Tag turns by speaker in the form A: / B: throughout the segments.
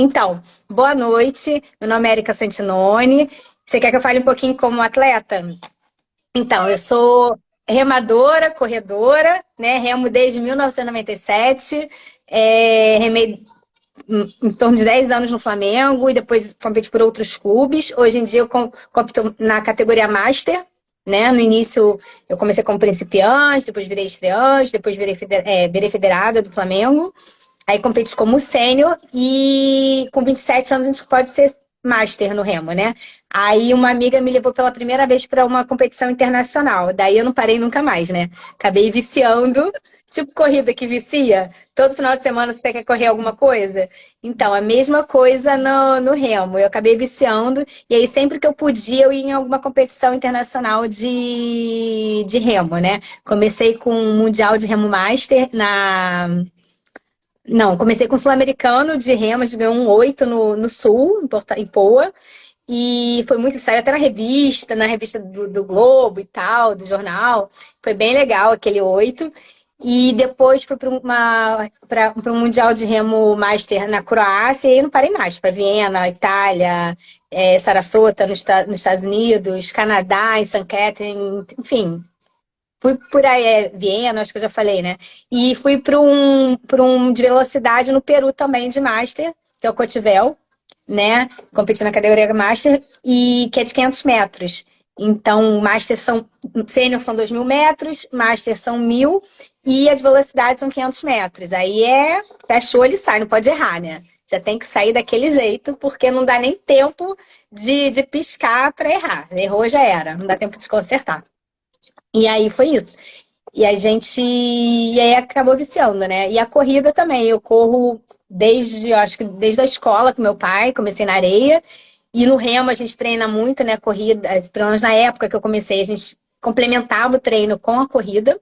A: Então, boa noite. Meu nome é Erika Santinoni. Você quer que eu fale um pouquinho como atleta? Então, eu sou remadora, corredora, né? Remo desde 1997. Remei em torno de 10 anos no Flamengo e depois competi por outros clubes. Hoje em dia eu compito na categoria Master, né? No início eu comecei como principiante, depois virei estreante, depois virei federada do Flamengo. Aí competi como sênior e com 27 anos a gente pode ser master no remo, né? Aí uma amiga me levou pela primeira vez para uma competição internacional. Daí eu não parei nunca mais, né? Acabei viciando, tipo corrida que vicia. Todo final de semana você quer correr alguma coisa. Então, a mesma coisa no remo. Eu acabei viciando e aí sempre que eu podia eu ia em alguma competição internacional de remo, né? Comecei com o Mundial de Remo Master não, comecei com o Sul-Americano de remo, a gente ganhou um 8 no Sul, em Poa. E foi muito, saiu até na revista do Globo e tal, do jornal. Foi bem legal aquele 8. E depois fui para um Mundial de Remo Master na Croácia e aí não parei mais. Para Viena, Itália, Sarasota nos Estados Unidos, Canadá, em St. Catherine, enfim. Fui por aí, Viena, acho que eu já falei, né? E fui para um de velocidade no Peru também, de Master, que é o Cotivel, né? Competi na categoria Master, e que é de 500 metros. Então, Sênior são 2.000 metros, Master são 1.000, e a de velocidade são 500 metros. Aí fecha o olho e sai, não pode errar, né? Já tem que sair daquele jeito, porque não dá nem tempo de piscar para errar. Errou, já era, não dá tempo de consertar. E aí foi isso. E aí acabou viciando, né? E a corrida também. Eu corro eu acho que desde a escola com meu pai, comecei na areia. E no remo a gente treina muito, né? Corrida, pelo menos na época que eu comecei, a gente complementava o treino com a corrida.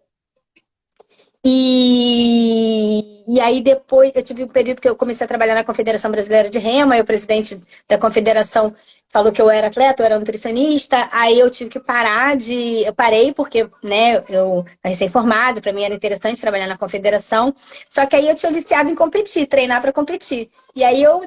A: E aí depois, eu tive um período que eu comecei a trabalhar na Confederação Brasileira de Remo, aí o presidente da confederação falou que eu era atleta, eu era nutricionista, aí eu tive que eu parei porque, né, eu recém-formada, para mim era interessante trabalhar na confederação, só que aí eu tinha viciado em competir, treinar para competir. E aí eu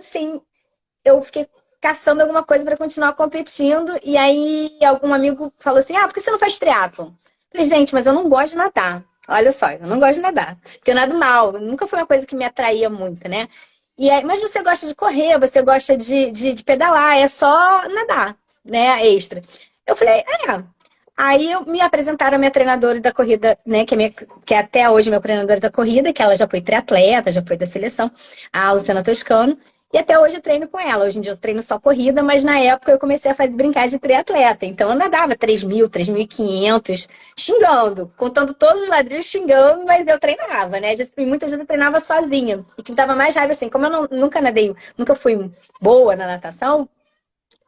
A: fiquei caçando alguma coisa para continuar competindo, e aí algum amigo falou assim: "Ah, por que você não faz triatlon?" Falei: "Gente, mas eu não gosto de nadar." Olha só, eu não gosto de nadar, porque eu nado mal, nunca foi uma coisa que me atraía muito, né? E aí, mas você gosta de correr, você gosta de pedalar, é só nadar, né? Extra. Eu falei: "É." Aí me apresentaram a minha treinadora da corrida, né? Que é até hoje meu treinadora da corrida, que ela já foi triatleta, já foi da seleção, a Luciana Toscano. E até hoje eu treino com ela. Hoje em dia eu treino só corrida, mas na época eu comecei a brincar de triatleta. Então eu nadava 3.000, 3.500, xingando, contando todos os ladrilhos, xingando, mas eu treinava, né? Muitas vezes eu treinava sozinha. E que me dava mais raiva, assim, como eu nunca nadei, nunca fui boa na natação,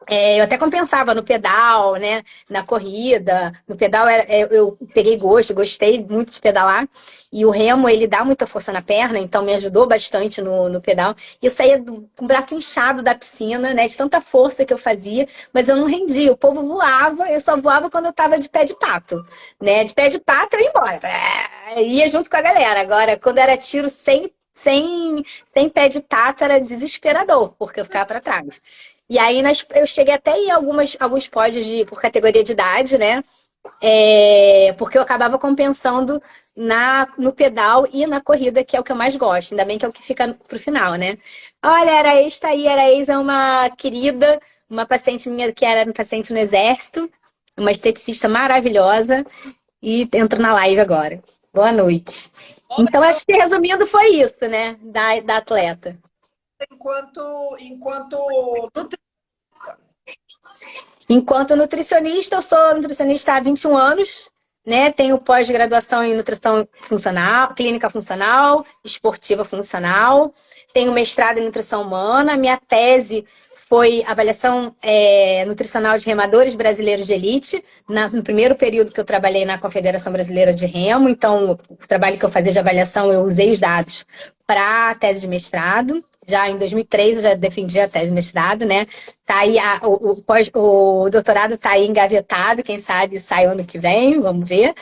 A: eu até compensava no pedal, né? Na corrida. No pedal eu peguei gosto, gostei muito de pedalar. E o remo, ele dá muita força na perna, então me ajudou bastante no pedal. E eu saía com o braço inchado da piscina, né? De tanta força que eu fazia, mas eu não rendia. O povo voava, eu só voava quando eu tava de pé de pato, né? De pé de pato eu ia embora. Ia junto com a galera. Agora, quando era tiro sem pé de pato, era desesperador, porque eu ficava para trás. E aí eu cheguei até a ir alguns pódios por categoria de idade, né? Porque eu acabava compensando no pedal e na corrida, que é o que eu mais gosto. Ainda bem que é o que fica pro final, né? Olha, a ex é uma querida, uma paciente minha que era paciente no Exército, uma esteticista maravilhosa, e entro na live agora. Boa noite. Então, acho que resumindo foi isso, né? Da atleta.
B: Enquanto
A: Enquanto nutricionista, eu sou nutricionista há 21 anos, né? Tenho pós-graduação em nutrição funcional, clínica funcional, esportiva funcional. Tenho mestrado em nutrição humana. Minha tese foi avaliação nutricional de remadores brasileiros de elite, no primeiro período que eu trabalhei na Confederação Brasileira de Remo. Então, o trabalho que eu fazia de avaliação, eu usei os dados para a tese de mestrado. Já em 2003 eu já defendi a tese de mestrado, né? Tá aí o doutorado está aí engavetado, quem sabe sai ano que vem, vamos ver.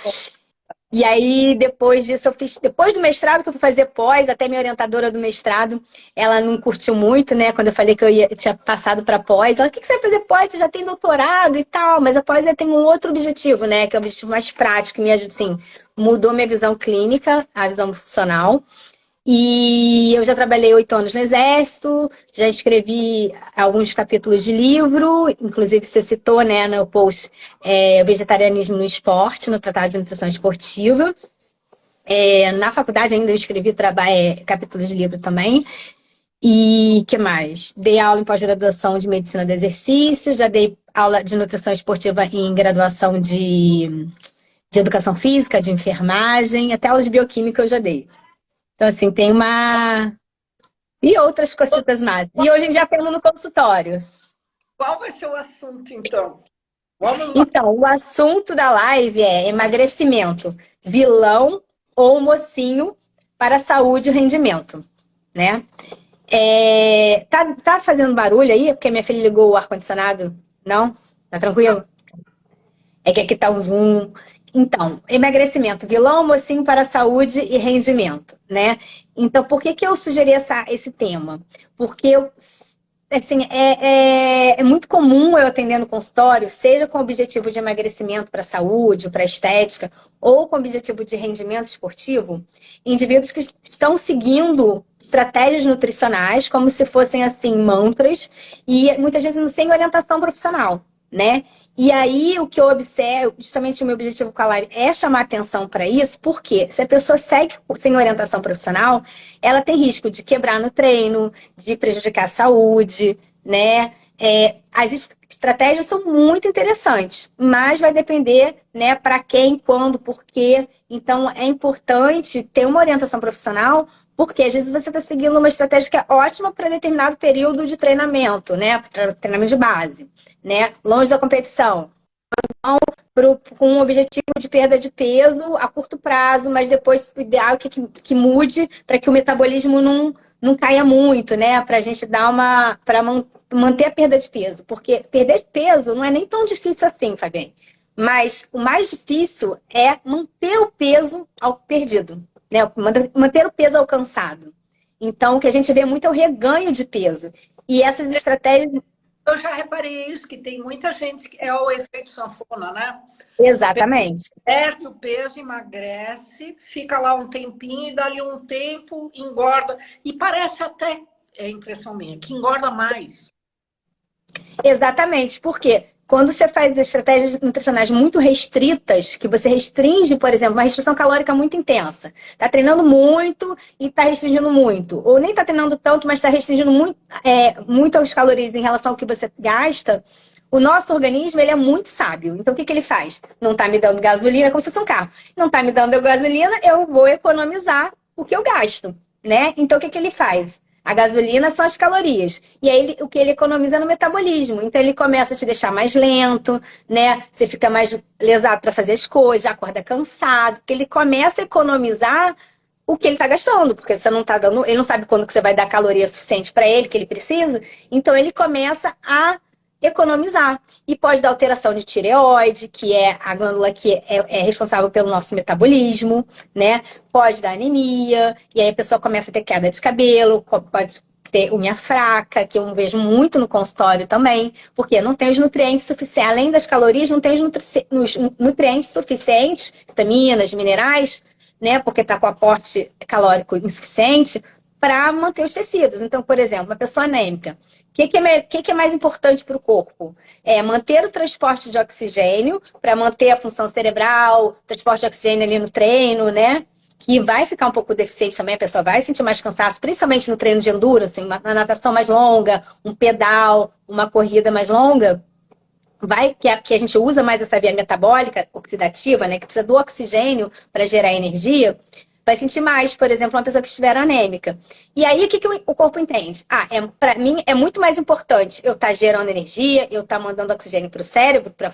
A: E aí, depois disso, eu fiz, depois do mestrado que eu fui fazer pós, até minha orientadora do mestrado, ela não curtiu muito, né? Quando eu falei que tinha passado para pós, ela, o que que você vai fazer pós? Você já tem doutorado e tal, mas a pós tem um outro objetivo, né? Que é o objetivo mais prático, que me ajuda, assim, mudou minha visão clínica, a visão funcional. E eu já trabalhei 8 anos no Exército, já escrevi alguns capítulos de livro, inclusive você citou, né, no post, Vegetarianismo no Esporte, no Tratado de Nutrição Esportiva. Na faculdade ainda eu escrevi capítulos de livro também. E que mais? Dei aula em pós-graduação de Medicina do Exercício, já dei aula de nutrição esportiva em graduação de Educação Física, de enfermagem, até aula de bioquímica eu já dei. Então, assim, tem uma... E outras cositas mais. E hoje em dia atendo no consultório.
B: Qual vai ser o assunto, então? Vamos lá.
A: Então, o assunto da live é emagrecimento, vilão ou mocinho para saúde e rendimento, né? Tá fazendo barulho aí? Porque minha filha ligou o ar-condicionado? Não? Tá tranquilo? É que aqui tá um zoom. Então, emagrecimento, vilão, mocinho para saúde e rendimento, né? Então, por que que eu sugeri esse tema? Porque assim, é muito comum eu atender no consultório, seja com o objetivo de emagrecimento para saúde, para estética, ou com o objetivo de rendimento esportivo, indivíduos que estão seguindo estratégias nutricionais como se fossem, assim, mantras, e muitas vezes sem orientação profissional, né? E aí, o que eu observo, justamente o meu objetivo com a live é chamar atenção para isso, porque se a pessoa segue sem orientação profissional, ela tem risco de quebrar no treino, de prejudicar a saúde, né? As estratégias são muito interessantes, mas vai depender, né, para quem, quando, por quê. Então, é importante ter uma orientação profissional, porque às vezes você está seguindo uma estratégia que é ótima para determinado período de treinamento, né? Para treinamento de base, né? Longe da competição. Com um objetivo de perda de peso a curto prazo, mas depois o ideal é que mude para que o metabolismo não caia muito, né? Para a gente dar para manter a perda de peso. Porque perder de peso não é nem tão difícil assim, Fabiane. Mas o mais difícil é manter o peso perdido, né? Manter o peso alcançado. Então, o que a gente vê muito é o reganho de peso. E essas estratégias...
B: Eu já reparei isso, que tem muita gente que é o efeito sanfona, né?
A: Exatamente.
B: Perde o peso, emagrece, fica lá um tempinho e dali um tempo engorda. E parece até, é impressão minha, que engorda mais.
A: Exatamente, porque quando você faz estratégias nutricionais muito restritas, que você restringe, por exemplo, uma restrição calórica muito intensa, tá treinando muito e tá restringindo muito, ou nem tá treinando tanto, mas tá restringindo muito as calorias em relação ao que você gasta, o nosso organismo, ele é muito sábio. Então, o que que ele faz? Não tá me dando gasolina, como se fosse um carro. Não tá me dando gasolina, eu vou economizar o que eu gasto, né? Então, o que que ele faz? A gasolina são as calorias. E aí, o que ele economiza é no metabolismo. Então, ele começa a te deixar mais lento, né? Você fica mais lesado para fazer as coisas, já acorda cansado. Porque ele começa a economizar o que ele está gastando. Porque você não tá dando... Ele não sabe quando que você vai dar caloria suficiente para ele, que ele precisa. Então, ele começa a economizar. E pode dar alteração de tireoide, que é a glândula que é responsável pelo nosso metabolismo, né? Pode dar anemia, e aí a pessoa começa a ter queda de cabelo, pode ter unha fraca, que eu vejo muito no consultório também, porque não tem os nutrientes suficientes, além das calorias, não tem os nutrientes suficientes, vitaminas, minerais, né? Porque está com aporte calórico insuficiente, para manter os tecidos. Então, por exemplo, uma pessoa anêmica, o que é mais importante para o corpo? É manter o transporte de oxigênio, para manter a função cerebral, transporte de oxigênio ali no treino, né? Que vai ficar um pouco deficiente também, a pessoa vai sentir mais cansaço, principalmente no treino de endurance, uma natação mais longa, um pedal, uma corrida mais longa, que a gente usa mais essa via metabólica oxidativa, né? Que precisa do oxigênio para gerar energia, vai sentir mais, por exemplo, uma pessoa que estiver anêmica. E aí, o que o corpo entende? Para mim, é muito mais importante eu estar gerando energia, eu estar mandando oxigênio para o cérebro, para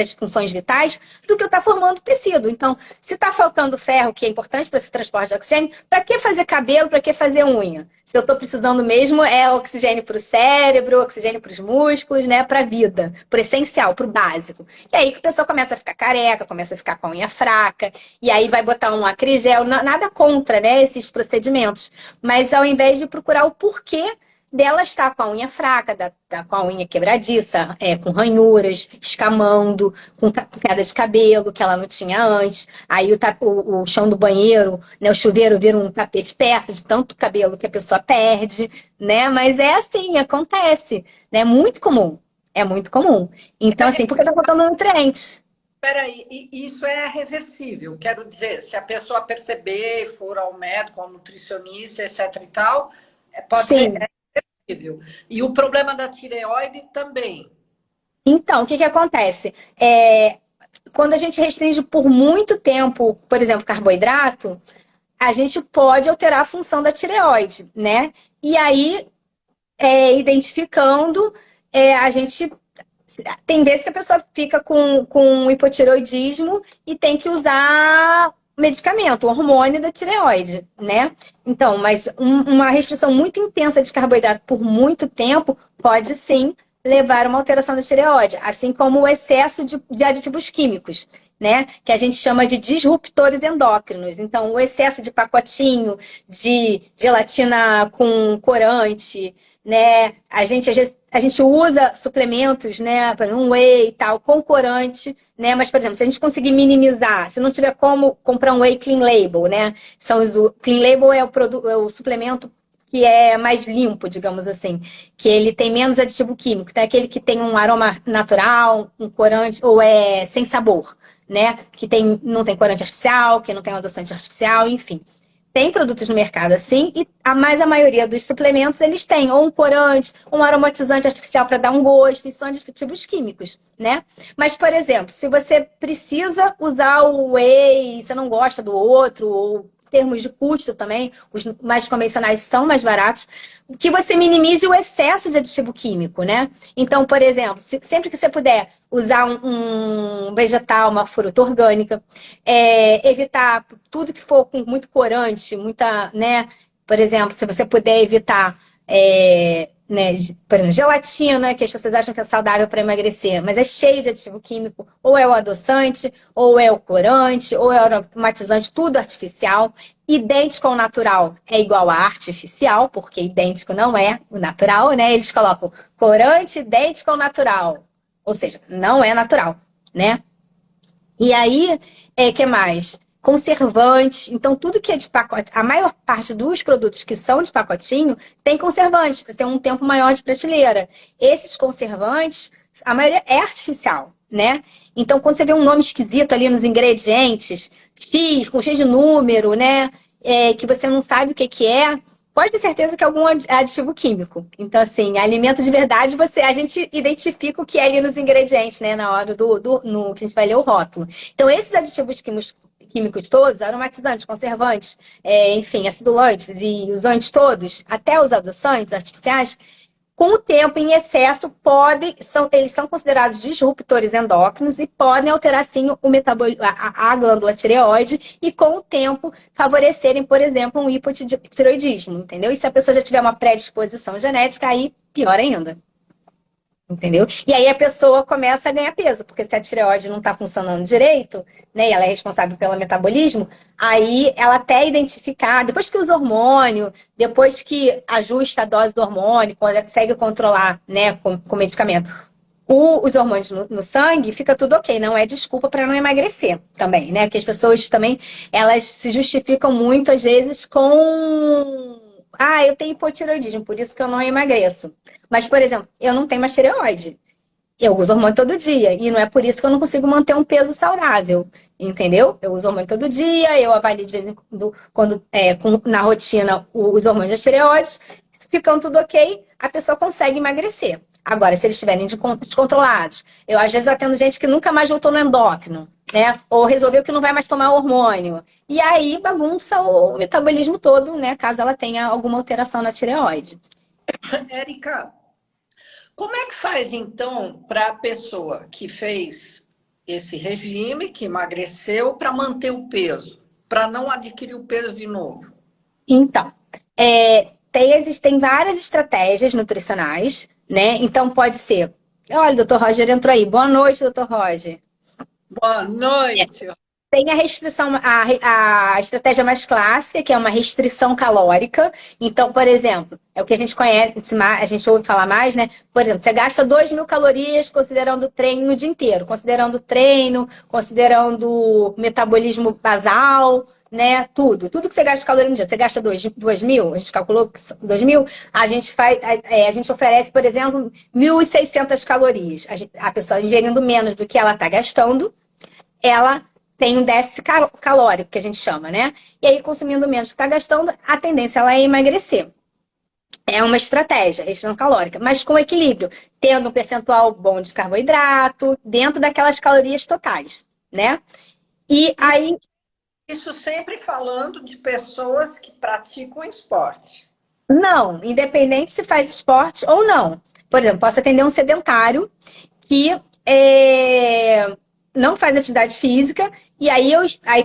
A: as funções vitais, do que eu estar formando tecido. Então, se está faltando ferro, que é importante para esse transporte de oxigênio, para que fazer cabelo, para que fazer unha? Se eu estou precisando mesmo é oxigênio para o cérebro, oxigênio para os músculos, né? Para a vida, para o essencial, para o básico. E aí que a pessoa começa a ficar careca, começa a ficar com a unha fraca, e aí vai botar um acrigel, nada contra, né, esses procedimentos. Mas ao invés de procurar o porquê dela estar com a unha fraca, com a unha quebradiça, com ranhuras, escamando, com queda de cabelo que ela não tinha antes. Aí o chão do banheiro, né, o chuveiro vira um tapete persa de tanto cabelo que a pessoa perde, né? Mas é assim, acontece, né? É muito comum. É muito comum. Então, assim, porque tá faltando nutrientes.
B: Peraí, isso é reversível. Quero dizer, se a pessoa perceber, for ao médico, ao nutricionista, etc e tal, pode
A: Sim.
B: ser reversível. E o problema da tireoide também.
A: Então, o que acontece? Quando a gente restringe por muito tempo, por exemplo, carboidrato, a gente pode alterar a função da tireoide, né? E aí, identificando, a gente... Tem vezes que a pessoa fica com hipotireoidismo e tem que usar medicamento, hormônio da tireoide, né? Então, mas uma restrição muito intensa de carboidrato por muito tempo pode sim levar a uma alteração da tireoide, assim como o excesso de aditivos químicos, né? Que a gente chama de disruptores endócrinos. Então, o excesso de pacotinho, de gelatina com corante, né? A gente usa suplementos, né? Um whey e tal, com corante, né? Mas, por exemplo, se a gente conseguir minimizar, se não tiver como comprar um whey clean label, né? Clean label é o suplemento que é mais limpo, digamos assim, que ele tem menos aditivo químico, tá? Aquele que tem um aroma natural, um corante, ou é sem sabor, né? Que não tem corante artificial, que não tem adoçante artificial, enfim. Tem produtos no mercado assim, mas a maioria dos suplementos eles têm ou um corante, um aromatizante artificial para dar um gosto, e são aditivos químicos, né? Mas, por exemplo, se você precisa usar o whey, você não gosta do outro, ou termos de custo também, os mais convencionais são mais baratos, que você minimize o excesso de aditivo químico, né? Então, por exemplo, sempre que você puder usar um vegetal, uma fruta orgânica, evitar tudo que for com muito corante, muita, né? Por exemplo, se você puder evitar né, por exemplo, gelatina, que as pessoas acham que é saudável para emagrecer, mas é cheio de aditivo químico, ou é o adoçante, ou é o corante, ou é o aromatizante, tudo artificial. Idêntico ao natural é igual a artificial, porque idêntico não é o natural, né? Eles colocam corante idêntico ao natural, ou seja, não é natural, né? E aí, que mais? Conservantes. Então, tudo que é de pacote, a maior parte dos produtos que são de pacotinho tem conservantes, para ter um tempo maior de prateleira. Esses conservantes, a maioria é artificial, né? Então, quando você vê um nome esquisito ali nos ingredientes, X, com cheio de número, né? Que você não sabe o que é, pode ter certeza que é algum aditivo químico. Então, assim, alimento de verdade, a gente identifica o que é ali nos ingredientes, né? Na hora no que a gente vai ler o rótulo. Então, esses aditivos químicos todos, aromatizantes, conservantes, enfim, acidulantes e usantes todos, até os adoçantes artificiais, com o tempo em excesso, eles são considerados disruptores endócrinos e podem alterar, sim, o metabolismo, a glândula tireoide e, com o tempo, favorecerem, por exemplo, um hipotireoidismo, entendeu? E se a pessoa já tiver uma predisposição genética, aí pior ainda. Entendeu? E aí a pessoa começa a ganhar peso, porque se a tireoide não está funcionando direito, né, e ela é responsável pelo metabolismo, aí ela até identificar, depois que usa hormônio, depois que ajusta a dose do hormônio, consegue controlar, né, com medicamento, os hormônios no sangue, fica tudo ok, não é desculpa para não emagrecer também, né? Porque as pessoas também, elas se justificam muito, às vezes, eu tenho hipotireoidismo, por isso que eu não emagreço. Mas, por exemplo, eu não tenho mais tireoide. Eu uso hormônio todo dia. E não é por isso que eu não consigo manter um peso saudável. Entendeu? Eu uso hormônio todo dia, eu avalio de vez em quando na rotina os hormônios da tireoide. Ficando tudo ok, a pessoa consegue emagrecer. Agora, se eles estiverem descontrolados, eu às vezes atendo gente que nunca mais voltou no endócrino, né? Ou resolveu que não vai mais tomar hormônio. E aí bagunça o metabolismo todo, né? Caso ela tenha alguma alteração na tireoide.
B: Érica, como é que faz então para a pessoa que fez esse regime, que emagreceu, para manter o peso, para não adquirir o peso de novo?
A: Então, existem várias estratégias nutricionais, né? Então pode ser. Olha, o doutor Roger entrou aí. Boa noite, doutor Roger.
B: Boa noite.
A: Tem a restrição, a estratégia mais clássica, que é uma restrição calórica. Então, por exemplo, é o que a gente conhece, a gente ouve falar mais, né? Por exemplo, você gasta 2.000 calorias considerando o treino o dia inteiro, considerando o treino, considerando o metabolismo basal, né? Tudo que você gasta de caloria no dia. Você gasta 2.000, a gente calculou que 2.000, a gente oferece, por exemplo, 1.600 calorias. A pessoa ingerindo menos do que ela está gastando, ela tem um déficit calórico, que a gente chama, né? E aí, consumindo menos do que está gastando, a tendência ela é emagrecer. É uma estratégia, restrição calórica, mas com equilíbrio, tendo um percentual bom de carboidrato, dentro daquelas calorias totais, né? E aí...
B: Isso sempre falando de pessoas que praticam esporte.
A: Não, independente se faz esporte ou não. Por exemplo, posso atender um sedentário que não faz atividade física, e aí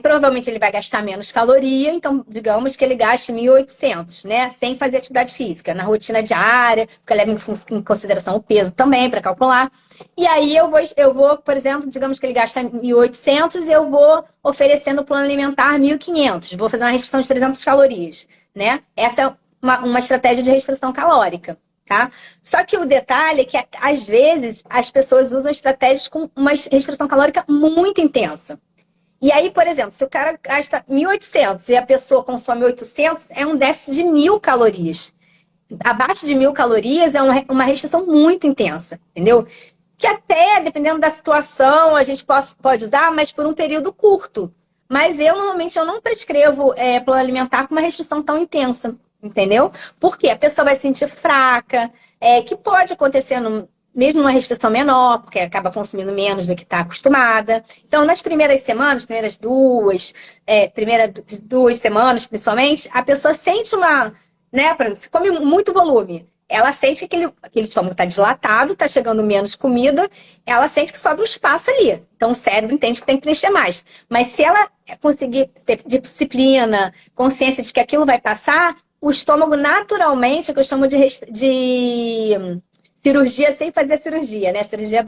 A: provavelmente ele vai gastar menos caloria, então digamos que ele gaste 1.800, né? Sem fazer atividade física, na rotina diária, porque leva em consideração o peso também, para calcular. E aí eu vou, por exemplo, digamos que ele gasta 1.800, eu vou oferecer no plano alimentar 1.500, vou fazer uma restrição de 300 calorias, né? Essa é uma estratégia de restrição calórica. Tá? Só que o detalhe é que, às vezes, as pessoas usam estratégias com uma restrição calórica muito intensa. E aí, por exemplo, se o cara gasta 1.800 e a pessoa consome 800, é um déficit de 1.000 calorias. Abaixo de 1.000 calorias é uma restrição muito intensa, entendeu? Que até, dependendo da situação, a gente pode usar, mas por um período curto. Mas normalmente, eu não prescrevo plano alimentar com uma restrição tão intensa. Entendeu? Porque a pessoa vai se sentir fraca, que pode acontecer mesmo numa restrição menor, porque acaba consumindo menos do que está acostumada. Então, nas primeiras semanas, primeiras duas semanas, principalmente, a pessoa sente né, se come muito volume. Ela sente que aquele estômago está dilatado, está chegando menos comida, ela sente que sobra um espaço ali. Então, o cérebro entende que tem que preencher mais. Mas se ela conseguir ter disciplina, consciência de que aquilo vai passar, o estômago naturalmente, é que eu chamo de cirurgia sem fazer cirurgia, né? Cirurgia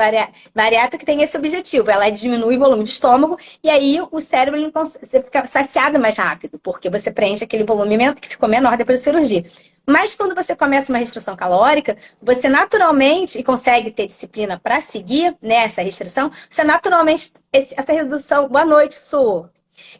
A: bariátrica que tem esse objetivo, ela diminui o volume de estômago e aí o cérebro você fica saciado mais rápido, porque você preenche aquele volume que ficou menor depois da cirurgia. Mas quando você começa uma restrição calórica, você naturalmente, e consegue ter disciplina para seguir, né, essa restrição, você naturalmente, essa redução, boa noite, Su.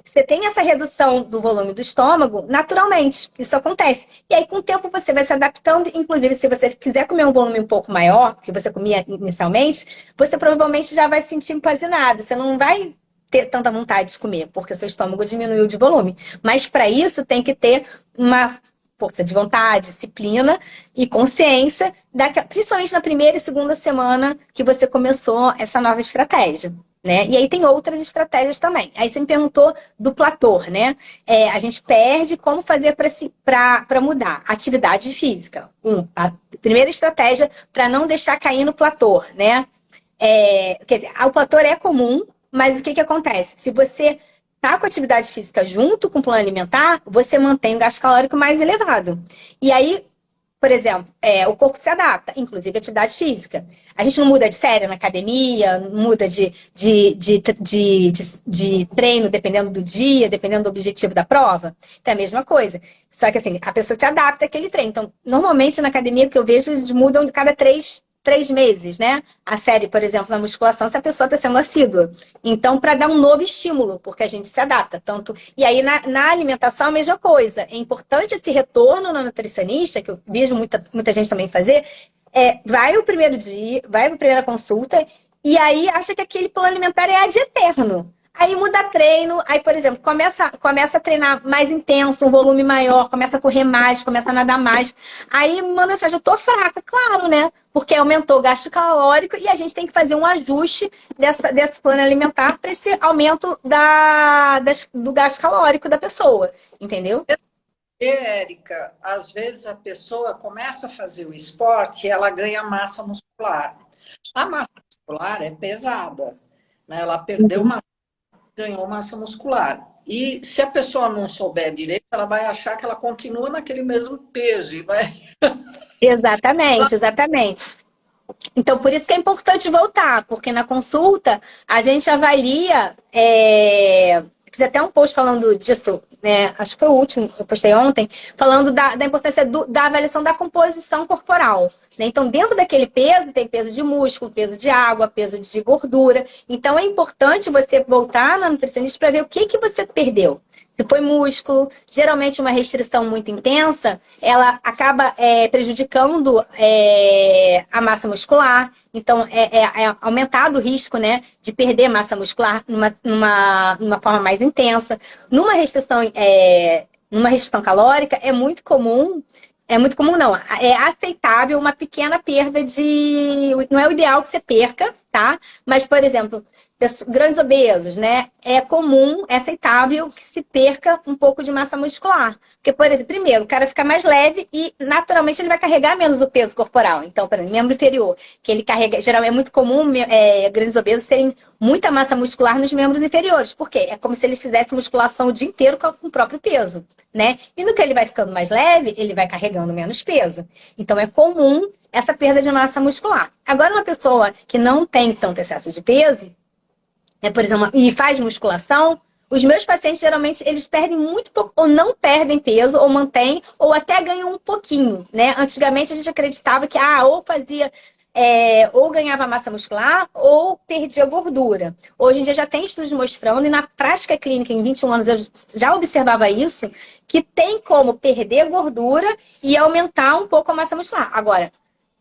A: Você tem essa redução do volume do estômago naturalmente, isso acontece. E aí, com o tempo, você vai se adaptando. Inclusive, se você quiser comer um volume um pouco maior, que você comia inicialmente, você provavelmente já vai se sentir empazinado. Você não vai ter tanta vontade de comer, porque seu estômago diminuiu de volume. Mas, para isso, tem que ter uma força de vontade, disciplina e consciência, principalmente na primeira e segunda semana que você começou essa nova estratégia. Né? E aí tem outras estratégias também. Aí você me perguntou do platô, né? A gente perde, como fazer para mudar? Atividade física. A primeira estratégia para não deixar cair no platô, né? Quer dizer, o platô é comum, mas o que acontece? Se você tá com atividade física junto com o plano alimentar, você mantém o gasto calórico mais elevado. E aí, por exemplo, o corpo se adapta, inclusive a atividade física. A gente não muda de série na academia, não muda de treino dependendo do dia, dependendo do objetivo da prova. Então é a mesma coisa. Só que assim, a pessoa se adapta àquele treino. Então, normalmente na academia, o que eu vejo, eles mudam de cada 3 meses, né? A série, por exemplo, na musculação, se a pessoa está sendo assídua. Então, para dar um novo estímulo, porque a gente se adapta. E aí, na alimentação, a mesma coisa. É importante esse retorno na nutricionista, que eu vejo muita gente também fazer, vai o primeiro dia, vai para a primeira consulta, e aí acha que aquele plano alimentar é ad eterno. Aí muda treino, aí, por exemplo, começa a treinar mais intenso, um volume maior, começa a correr mais, começa a nadar mais. Aí manda mensagem, eu tô fraca, claro, né? Porque aumentou o gasto calórico e a gente tem que fazer um ajuste desse plano alimentar para esse aumento do gasto calórico da pessoa, entendeu?
B: Érica, às vezes a pessoa começa a fazer o esporte e ela ganha massa muscular. A massa muscular é pesada, né? Ela perdeu massa, ganhou massa muscular. E se a pessoa não souber direito, ela vai achar que ela continua naquele mesmo peso e vai.
A: Exatamente, exatamente. Então, por isso que é importante voltar, porque na consulta a gente avalia. Fiz até um post falando disso, né? Acho que foi o último que eu postei ontem, falando da importância da avaliação da composição corporal. Né? Então, dentro daquele peso, tem peso de músculo, peso de água, peso de gordura. Então, é importante você voltar na nutricionista para ver o que você perdeu. Se foi músculo, geralmente uma restrição muito intensa, ela acaba prejudicando a massa muscular. Então, é aumentado o risco, né, de perder massa muscular numa forma mais intensa. Numa restrição calórica, é muito comum, não. É aceitável uma pequena perda de. Não é o ideal que você perca, tá? Mas, por exemplo, grandes obesos, né? É comum, é aceitável que se perca um pouco de massa muscular. Porque, por exemplo, primeiro, o cara fica mais leve e naturalmente ele vai carregar menos o peso corporal. Então, por exemplo, membro inferior, que ele carrega. Geralmente é muito comum grandes obesos terem muita massa muscular nos membros inferiores. Por quê? É como se ele fizesse musculação o dia inteiro com o próprio peso, né? E no que ele vai ficando mais leve, ele vai carregando menos peso. Então, é comum essa perda de massa muscular. Agora, uma pessoa que não tem tanto excesso de peso, por exemplo, e faz musculação, os meus pacientes, geralmente, eles perdem muito pouco, ou não perdem peso, ou mantêm, ou até ganham um pouquinho, né? Antigamente, a gente acreditava que, ou fazia, ou ganhava massa muscular, ou perdia gordura. Hoje em dia, já tem estudos mostrando, e na prática clínica, em 21 anos, eu já observava isso, que tem como perder gordura e aumentar um pouco a massa muscular. Agora,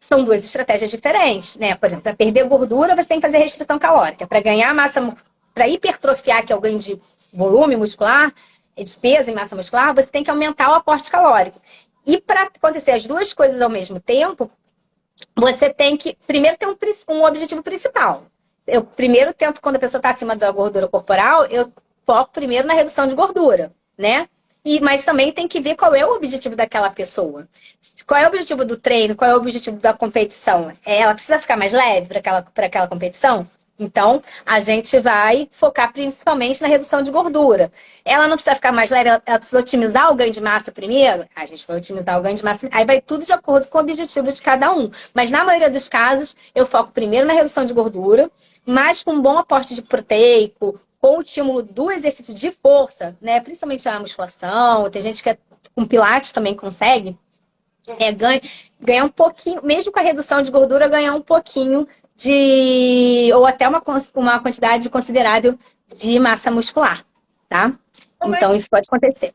A: são duas estratégias diferentes, né? Por exemplo, para perder gordura, você tem que fazer restrição calórica. Para ganhar massa, para hipertrofiar, que é o ganho de volume muscular, de peso e massa muscular, você tem que aumentar o aporte calórico. E para acontecer as duas coisas ao mesmo tempo, você tem que primeiro ter um objetivo principal. Eu primeiro tento, quando a pessoa está acima da gordura corporal, eu foco primeiro na redução de gordura, né? Mas também tem que ver qual é o objetivo daquela pessoa. Qual é o objetivo do treino? Qual é o objetivo da competição? Ela precisa ficar mais leve para aquela competição? Então, a gente vai focar principalmente na redução de gordura. Ela não precisa ficar mais leve, ela precisa otimizar o ganho de massa primeiro? A gente vai otimizar o ganho de massa. Aí vai tudo de acordo com o objetivo de cada um. Mas na maioria dos casos, eu foco primeiro na redução de gordura, mas com um bom aporte de proteico, com o estímulo do exercício de força, né? Principalmente a musculação, tem gente que com pilates também consegue, ganhar um pouquinho, mesmo com a redução de gordura, ganhar um pouquinho ou até uma quantidade considerável de massa muscular, tá? Então, isso pode acontecer.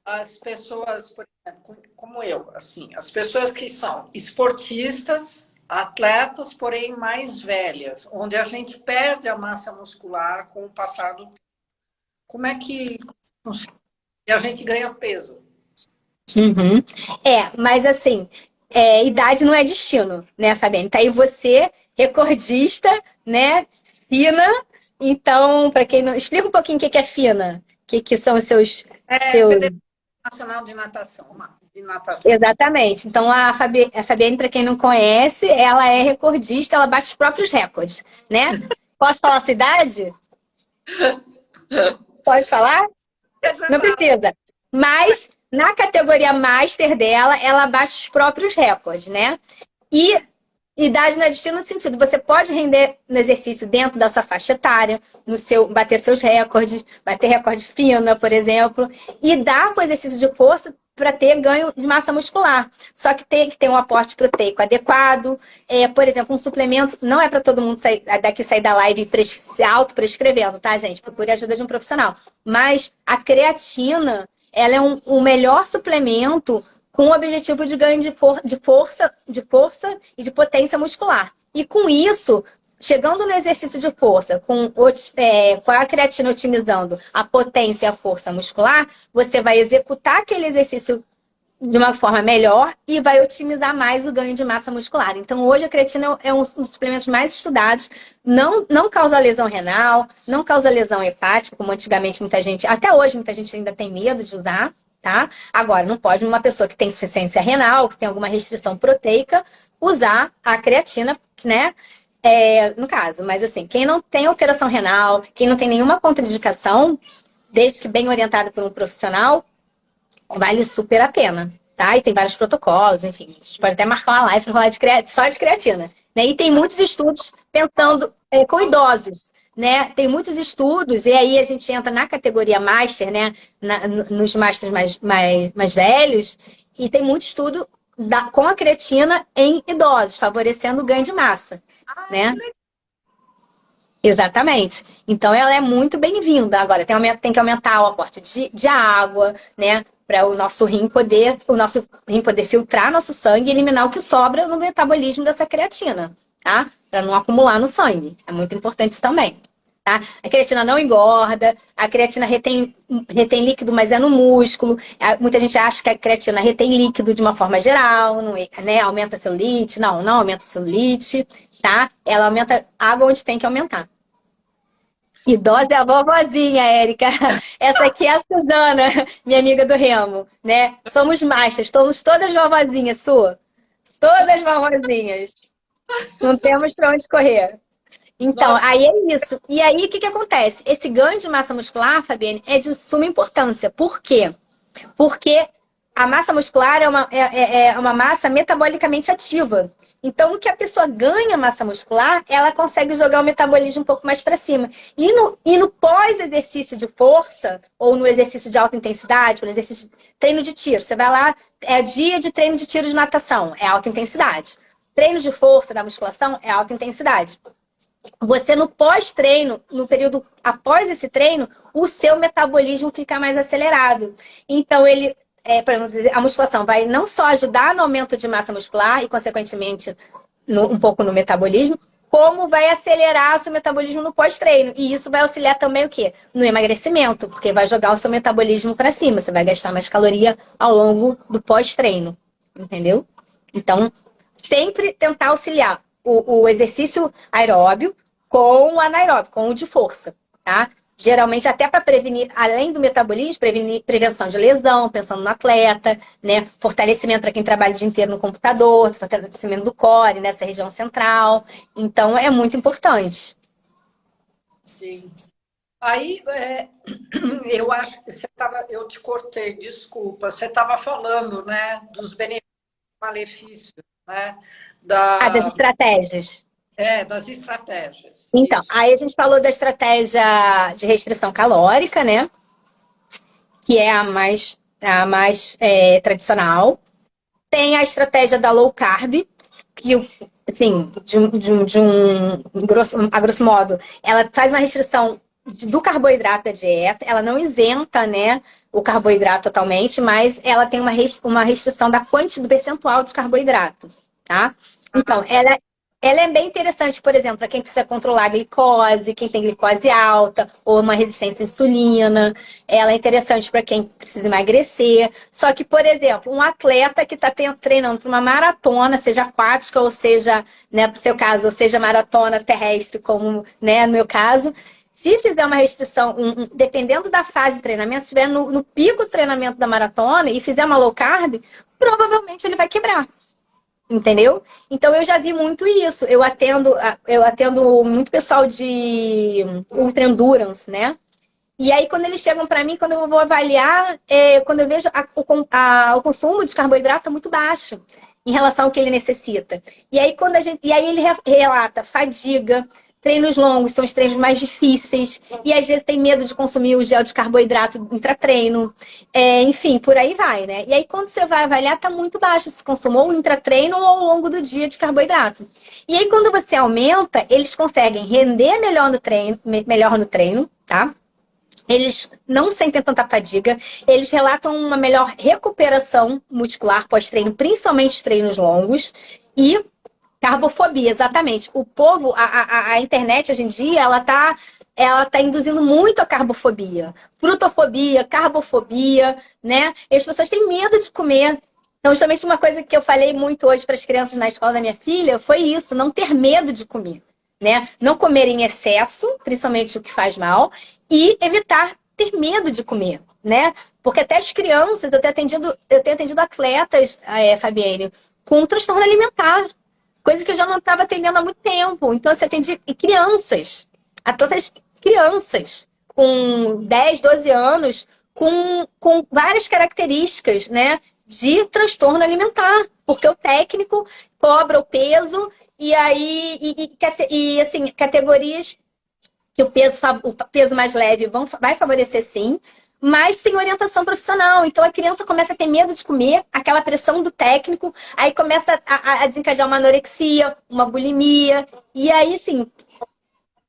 B: As pessoas, por exemplo, como eu, assim, as pessoas que são esportistas, atletas, porém mais velhas, onde a gente perde a massa muscular com o passar do tempo. Como é que e a gente ganha peso?
A: Uhum. Mas assim, idade não é destino, né, Fabiane? Tá aí você, recordista, né, fina. Então, para quem não... Explica um pouquinho o que é fina. O que são os seus...
B: Federação Nacional de Natação.
A: Exatamente. Então, a Fabiane, para quem não conhece, ela é recordista, ela bate os próprios recordes, né? Posso falar a sua idade? Pode falar? Não precisa. Mas, na categoria Master dela, ela bate os próprios recordes, né? E idade não é destino no sentido, você pode render no exercício dentro da sua faixa etária, bater seus recordes, bater recorde fina, por exemplo, e dar com o exercício de força para ter ganho de massa muscular. Só que tem que ter um aporte proteico adequado. Por exemplo, um suplemento, não é para todo mundo sair da live se auto-prescrevendo, tá, gente? Procure a ajuda de um profissional. Mas a creatina, ela é o melhor suplemento com o objetivo de ganho de força e de potência muscular. E com isso, chegando no exercício de força, com a creatina otimizando a potência e a força muscular, você vai executar aquele exercício de uma forma melhor e vai otimizar mais o ganho de massa muscular. Então, hoje a creatina é um dos suplementos mais estudados, não causa lesão renal, não causa lesão hepática, como antigamente muita gente, até hoje muita gente ainda tem medo de usar, tá? Agora, não pode uma pessoa que tem insuficiência renal, que tem alguma restrição proteica, usar a creatina, né? No caso, mas assim, quem não tem alteração renal, quem não tem nenhuma contraindicação, desde que bem orientado por um profissional, vale super a pena, tá? E tem vários protocolos, enfim. A gente pode até marcar uma live para falar só de creatina. Né? E tem muitos estudos pensando com idosos, né? Tem muitos estudos, e aí a gente entra na categoria Master, né? Nos Masters mais velhos, e tem muito estudo com a creatina em idosos, favorecendo o ganho de massa, né? Exatamente. Então, ela é muito bem-vinda. Agora, tem que aumentar o aporte de água, né? Para o nosso rim poder filtrar nosso sangue e eliminar o que sobra no metabolismo dessa creatina, tá? Para não acumular no sangue. É muito importante isso também. Tá? A creatina não engorda, a creatina retém líquido, mas é no músculo. Muita gente acha que a creatina retém líquido de uma forma geral, não, né? Aumenta a celulite. Não aumenta a celulite, tá? Ela aumenta água onde tem que aumentar. Idosa é a vovozinha, Érica. Essa aqui é a Suzana, minha amiga do Remo, né? Somos masters, somos todas vovozinhas, Su. Todas vovozinhas. Não temos para onde correr. Então,
B: Nossa.
A: aí é isso. E aí, o que acontece? Esse ganho de massa muscular, Fabiane, é de suma importância. Por quê? Porque a massa muscular é uma massa metabolicamente ativa. Então, o que a pessoa ganha massa muscular, ela consegue jogar o metabolismo um pouco mais para cima. E no pós-exercício de força, ou no exercício de alta intensidade, no exercício de treino de tiro, você vai lá, é dia de treino de tiro de natação, é alta intensidade. Treino de força da musculação é alta intensidade. Você no pós-treino, no período após esse treino, o seu metabolismo fica mais acelerado. Então, a musculação vai não só ajudar no aumento de massa muscular e, consequentemente, um pouco no metabolismo, como vai acelerar o seu metabolismo no pós-treino. E isso vai auxiliar também o quê? No emagrecimento, porque vai jogar o seu metabolismo para cima. Você vai gastar mais caloria ao longo do pós-treino. Entendeu? Então, sempre tentar auxiliar o exercício aeróbio com o anaeróbio, com o de força, tá? Geralmente, até para prevenir, além do metabolismo, prevenção de lesão, pensando no atleta, né? Fortalecimento para quem trabalha o dia inteiro no computador, fortalecimento do core, nessa região central. Então, é muito importante.
B: Sim. Aí, eu acho que eu te cortei, desculpa. Você estava falando, né, dos benefícios e malefícios, né?
A: Das estratégias.
B: Das estratégias.
A: Então,
B: Isso.
A: aí a gente falou da estratégia de restrição calórica, né? Que é a mais tradicional. Tem a estratégia da low carb, que, assim, a grosso modo, ela faz uma restrição do carboidrato da dieta, ela não isenta, né, o carboidrato totalmente, mas ela tem uma restrição do percentual de carboidrato, tá? Então, ela é bem interessante, por exemplo, para quem precisa controlar a glicose, quem tem glicose alta ou uma resistência à insulina. Ela é interessante para quem precisa emagrecer. Só que, por exemplo, um atleta que está treinando para uma maratona, seja aquática ou seja, né, no seu caso, ou seja maratona terrestre, como, né, no meu caso, se fizer uma restrição, dependendo da fase de treinamento, se estiver no pico do treinamento da maratona e fizer uma low carb, provavelmente ele vai quebrar. Entendeu? Então, eu já vi muito isso. Eu atendo muito pessoal de ultra endurance, né? E aí, quando eles chegam para mim, quando eu vou avaliar, quando eu vejo o consumo de carboidrato é muito baixo em relação ao que ele necessita. E aí, ele relata fadiga, treinos longos são os treinos mais difíceis, e às vezes tem medo de consumir o gel de carboidrato intratreino. Enfim, por aí vai, né? E aí, quando você vai avaliar, tá muito baixo esse consumo, ou intratreino ou ao longo do dia de carboidrato. E aí, quando você aumenta, eles conseguem render melhor no treino, tá? Eles não sentem tanta fadiga, eles relatam uma melhor recuperação muscular pós-treino, principalmente os treinos longos, e Carbofobia, exatamente. O povo, a internet hoje em dia, ela tá induzindo muito a carbofobia. Frutofobia, carbofobia, né? E as pessoas têm medo de comer. Então, justamente uma coisa que eu falei muito hoje para as crianças na escola da minha filha foi isso, não ter medo de comer, né? Não comer em excesso, principalmente o que faz mal, e evitar ter medo de comer, né? Porque até as crianças, eu tenho atendido atletas, Fabiane, com transtorno alimentar. Coisa que eu já não estava atendendo há muito tempo. Então, você atende crianças, atletas crianças, com 10, 12 anos, com várias características, né, de transtorno alimentar. Porque o técnico cobra o peso e aí, assim, categorias que o peso mais leve vai favorecer sim, mas sem orientação profissional. Então a criança começa a ter medo de comer, aquela pressão do técnico, aí começa a desencadear uma anorexia, uma bulimia, e aí, assim,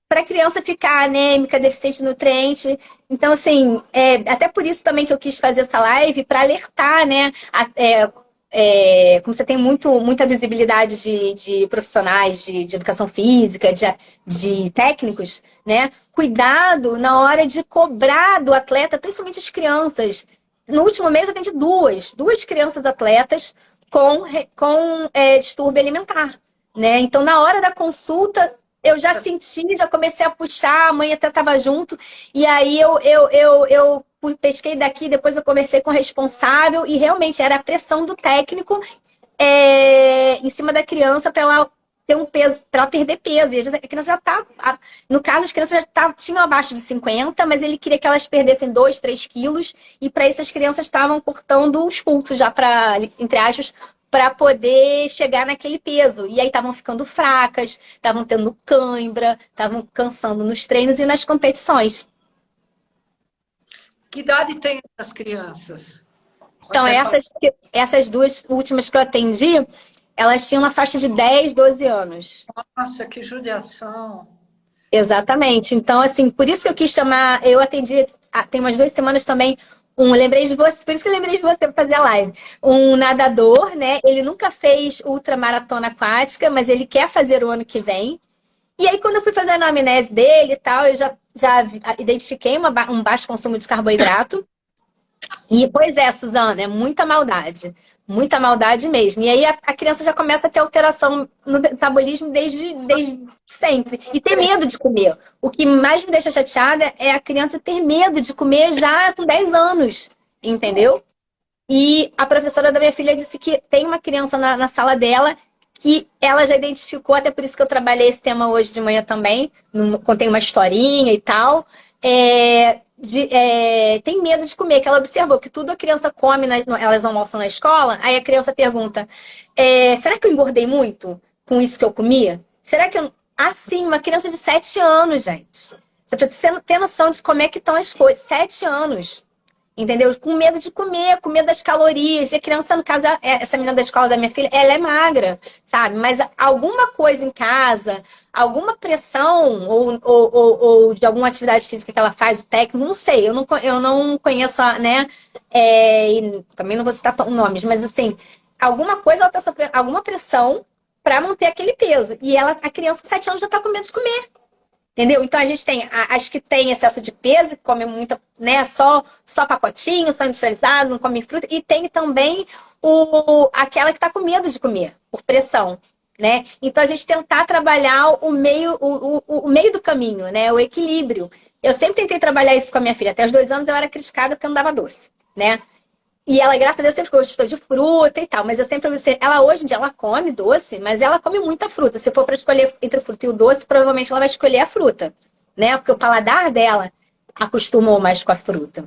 A: para a criança ficar anêmica, deficiente de nutriente. Então, assim, até por isso também que eu quis fazer essa live, para alertar, né? Como você tem muita visibilidade de profissionais de educação física, de técnicos, né? Cuidado na hora de cobrar do atleta, principalmente as crianças. No último mês eu atendi duas crianças atletas com distúrbio alimentar, né? Então, na hora da consulta, eu já senti, já comecei a puxar, a mãe até estava junto, e aí eu pesquei daqui, depois eu conversei com o responsável, e realmente era a pressão do técnico em cima da criança para ela ter um peso, para ela perder peso. E a criança já tá, no caso, as crianças tinham abaixo de 50, mas ele queria que elas perdessem 2, 3 quilos, e para isso as crianças estavam cortando os pulsos já para, entre aspas, para poder chegar naquele peso. E aí estavam ficando fracas, estavam tendo cãibra, estavam cansando nos treinos e nas competições.
B: Que idade tem essas crianças?
A: Então, essas duas últimas que eu atendi, elas tinham uma faixa de 10, 12 anos.
B: Nossa, que judiação.
A: Exatamente. Então, assim, por isso que eu quis chamar, eu atendi, tem umas 2 semanas também, lembrei de você, por isso que eu lembrei de você para fazer a live. Um nadador, né? Ele nunca fez ultramaratona aquática, mas ele quer fazer o ano que vem. E aí, quando eu fui fazer a anamnese dele e tal, eu já identifiquei um baixo consumo de carboidrato. E, pois é, Suzana, é muita maldade. Muita maldade mesmo. E aí a criança já começa a ter alteração no metabolismo desde sempre. E ter medo de comer. O que mais me deixa chateada é a criança ter medo de comer já com 10 anos. Entendeu? E a professora da minha filha disse que tem uma criança na sala dela que ela já identificou, até por isso que eu trabalhei esse tema hoje de manhã também, contei uma historinha e tal. Tem medo de comer, que ela observou que tudo a criança come, elas almoçam na escola, aí a criança pergunta, será que eu engordei muito com isso que eu comia? Será que eu... Ah, sim, uma criança de 7 anos, gente. Você precisa ter noção de como é que estão as coisas. 7 anos. Entendeu? Com medo de comer, com medo das calorias. E a criança, no caso, essa menina da escola da minha filha, ela é magra, sabe? Mas alguma coisa em casa, alguma pressão ou de alguma atividade física que ela faz, o técnico, não sei. Eu não conheço, né? E também não vou citar nomes, mas assim, alguma coisa ela está sofrendo, alguma pressão para manter aquele peso. E a criança com 7 anos já está com medo de comer. Entendeu? Então a gente tem as que têm excesso de peso, que comem muita, né, só pacotinho, só industrializado, não comem fruta, e tem também aquela que está com medo de comer, por pressão, né? Então a gente tentar trabalhar o meio do caminho, né? O equilíbrio. Eu sempre tentei trabalhar isso com a minha filha. Até os 2 anos eu era criticada porque eu não dava doce, né? E ela, graças a Deus, sempre gostou de fruta e tal. Mas eu sempre... Ela, hoje em dia, ela come doce, mas ela come muita fruta. Se for para escolher entre o fruta e o doce, provavelmente ela vai escolher a fruta, né? Porque o paladar dela acostumou mais com a fruta.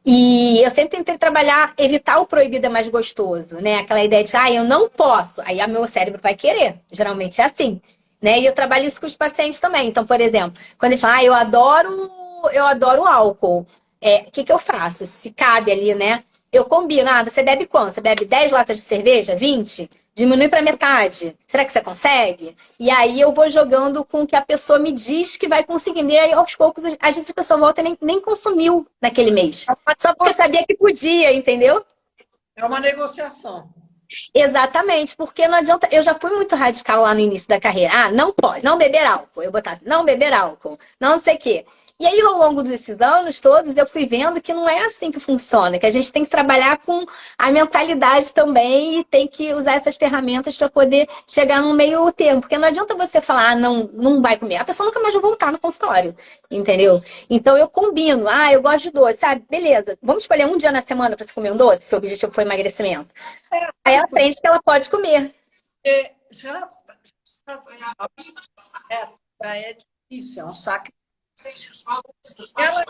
A: E eu sempre tentei trabalhar, evitar o proibido é mais gostoso, né? Aquela ideia de, eu não posso. Aí o meu cérebro vai querer. Geralmente é assim, né? E eu trabalho isso com os pacientes também. Então, por exemplo, quando eles falam, eu adoro álcool. O que eu faço? Se cabe ali, né? Eu combino, você bebe quanto? Você bebe 10 latas de cerveja? 20? Diminui para metade. Será que você consegue? E aí eu vou jogando com o que a pessoa me diz que vai conseguindo. E aí, aos poucos, às vezes a pessoa volta e nem consumiu naquele mês. Só porque sabia que podia, entendeu?
B: É uma negociação.
A: Exatamente, porque não adianta. Eu já fui muito radical lá no início da carreira. Ah, não pode, não beber álcool. Eu botava, não beber álcool, não sei o quê. E aí, ao longo desses anos todos, eu fui vendo que não é assim que funciona, que a gente tem que trabalhar com a mentalidade também e tem que usar essas ferramentas para poder chegar no meio termo. Porque não adianta você falar, ah, não, não vai comer. A pessoa nunca mais vai voltar no consultório, entendeu? Então eu combino, ah, eu gosto de doce, ah, beleza. Vamos escolher um dia na semana para você comer um doce, se o objetivo foi emagrecimento. Aí ela aprende que ela pode comer.
B: Já, já é difícil, é um sacrifício. Ela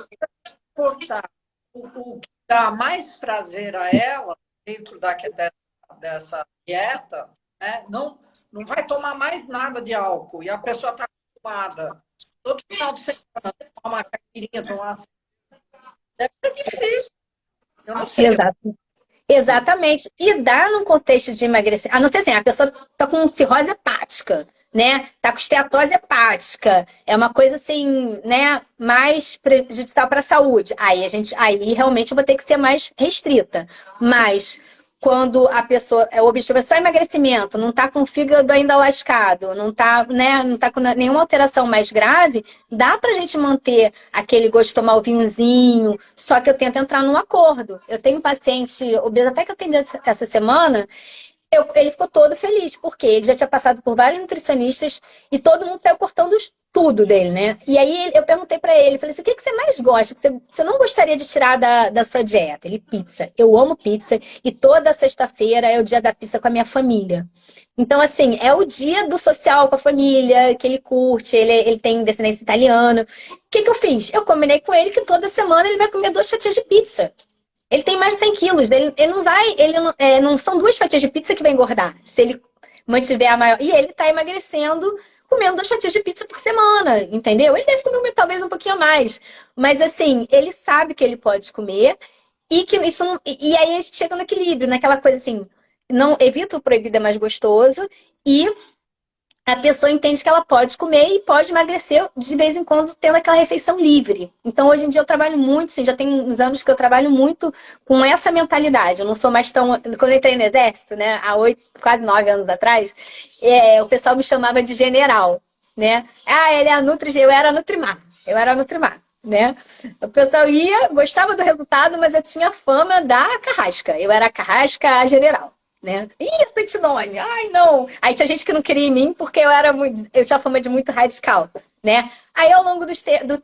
B: cortar o que dá mais prazer a ela dentro dessa dieta, né? Não vai tomar mais nada de álcool. E a pessoa está acostumada todo final de semana tomar uma caipirinha, tomar uma... Deve ser difícil. Eu não sei.
A: Exato. Exatamente. E dá num contexto de emagrecer. A não ser assim, a pessoa tá com cirrose hepática, né? Tá com esteatose hepática. É uma coisa assim, né, mais prejudicial para a saúde. Aí realmente eu vou ter que ser mais restrita. Mas quando a pessoa, o objetivo é só emagrecimento, não tá com o fígado ainda lascado, não tá, né, não tá com nenhuma alteração mais grave, dá pra gente manter aquele gosto de tomar o vinhozinho, só que eu tento entrar num acordo. Eu tenho um paciente obeso, até que eu atendi essa semana, ele ficou todo feliz, porque ele já tinha passado por vários nutricionistas e todo mundo saiu cortando tudo dele, né? E aí eu perguntei pra ele, falei assim, o que você mais gosta, que você não gostaria de tirar da sua dieta? Ele, pizza. Eu amo pizza e toda sexta-feira é o dia da pizza com a minha família. Então, assim, é o dia do social com a família, que ele curte, ele tem descendência italiana. O que eu fiz? Eu combinei com ele que toda semana ele vai comer 2 fatias de pizza. Ele tem mais de 100 quilos. Ele não vai. Ele não, não são 2 fatias de pizza que vai engordar. Se ele mantiver a maior. E ele tá emagrecendo comendo 2 fatias de pizza por semana, entendeu? Ele deve comer talvez um pouquinho a mais. Mas assim, ele sabe que ele pode comer e que isso não. E aí a gente chega no equilíbrio, naquela coisa assim. Não evita o proibido é mais gostoso e a pessoa entende que ela pode comer e pode emagrecer de vez em quando tendo aquela refeição livre. Então, hoje em dia eu trabalho muito, sim, já tem uns anos que eu trabalho muito com essa mentalidade. Eu não sou mais tão... Quando eu entrei no exército, né, há 8, quase 9 anos atrás, o pessoal me chamava de general, né? Ah, ele é a Nutri... Eu era a Nutrimar. Eu era a Nutrimar. Né? O pessoal ia, gostava do resultado, mas eu tinha fama da carrasca. Eu era a carrasca general. Né? Ih, Santinone, ai não. Aí tinha gente que não queria em mim porque eu tinha fama de muito radical, né? Aí ao longo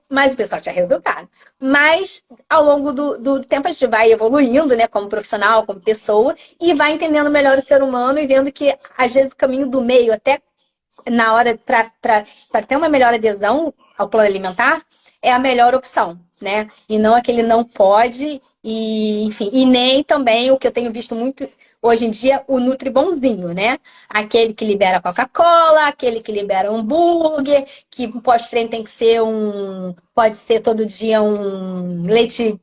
A: mas o pessoal tinha resultado. Mas ao longo do tempo a gente vai evoluindo, né? Como profissional, como pessoa, e vai entendendo melhor o ser humano e vendo que às vezes o caminho do meio, até na hora para ter uma melhor adesão ao plano alimentar, é a melhor opção, né? E não aquele não pode, e enfim, e nem também o que eu tenho visto muito hoje em dia, o Nutri bonzinho, né? Aquele que libera Coca-Cola, aquele que libera hambúrguer, que pós-treino tem que ser pode ser todo dia um leite,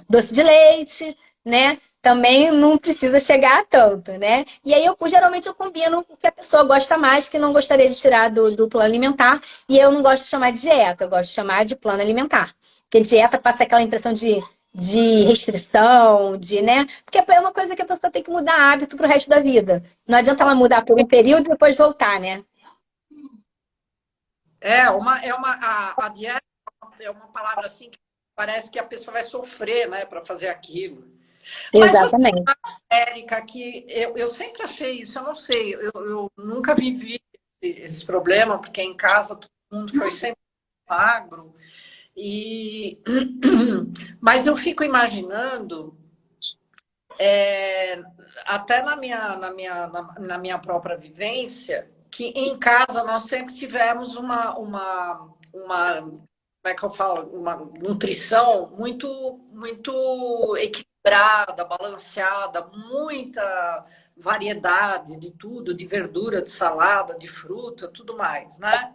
A: doce de leite, né? Também não precisa chegar a tanto, né? E aí geralmente eu combino o que a pessoa gosta mais, que não gostaria de tirar do plano alimentar, e eu não gosto de chamar de dieta, eu gosto de chamar de plano alimentar. Porque dieta passa aquela impressão de restrição, né? Porque é uma coisa que a pessoa tem que mudar hábito pro resto da vida. Não adianta ela mudar por um período e depois voltar, né?
B: A dieta é uma palavra assim que parece que a pessoa vai sofrer, né, para fazer aquilo. Mas você,
A: Exatamente.
B: Érica, que eu sempre achei isso, eu não sei, eu nunca vivi esse problema, porque em casa todo mundo foi sempre magro. Mas eu fico imaginando, até na minha própria vivência, que em casa nós sempre tivemos como é que eu falo? Uma nutrição muito equilibrada, balanceada, muita variedade de tudo, de verdura, de salada, de fruta, tudo mais, né?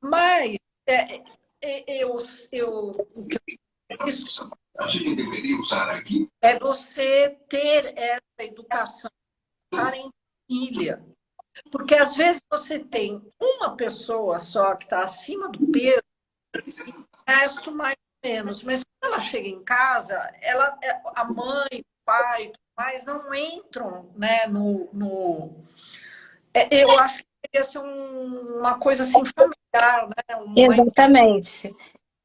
B: Mas é, o que isso é você ter essa educação para em família. Porque às vezes você tem uma pessoa só que está acima do peso, o resto mais ou menos. Mas quando ela chega em casa, a mãe, o pai, mas não entram, né, eu acho que deveria ser uma coisa assim familiar, né?
A: Exatamente.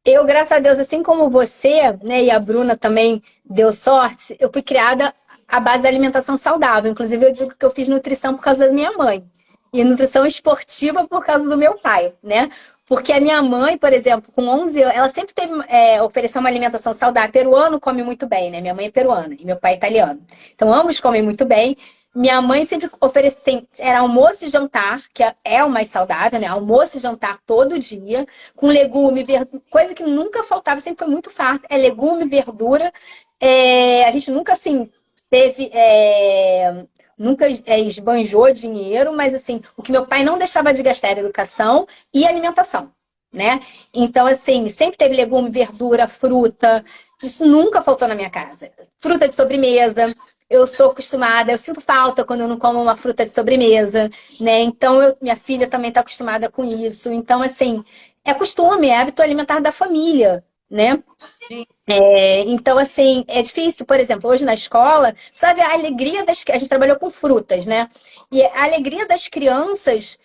A: Eu, graças a Deus, assim como você, né, e a Bruna também deu sorte, eu fui criada à base da alimentação saudável. Inclusive, eu digo que eu fiz nutrição por causa da minha mãe. E nutrição esportiva por causa do meu pai, né? Porque a minha mãe, por exemplo, com 11 anos, ela sempre teve, ofereceu uma alimentação saudável. Peruano come muito bem, né? Minha mãe é peruana e meu pai é italiano. Então, ambos comem muito bem. Minha mãe sempre oferecia, era almoço e jantar, que é o mais saudável, né? Almoço e jantar todo dia, com legume, verdura, coisa que nunca faltava, sempre foi muito farta. É legume, verdura. A gente nunca, assim, teve... nunca esbanjou dinheiro, mas, assim, o que meu pai não deixava de gastar era educação e alimentação, né? Então, assim, sempre teve legume, verdura, fruta. Isso nunca faltou na minha casa. Fruta de sobremesa. Eu sou acostumada, eu sinto falta quando eu não como uma fruta de sobremesa, né? Então, minha filha também está acostumada com isso. Então, assim, é costume, é hábito alimentar da família, né?
B: Sim.
A: Então, assim, é difícil, por exemplo, hoje na escola, sabe, a alegria das... A gente trabalhou com frutas, né? E a alegria das crianças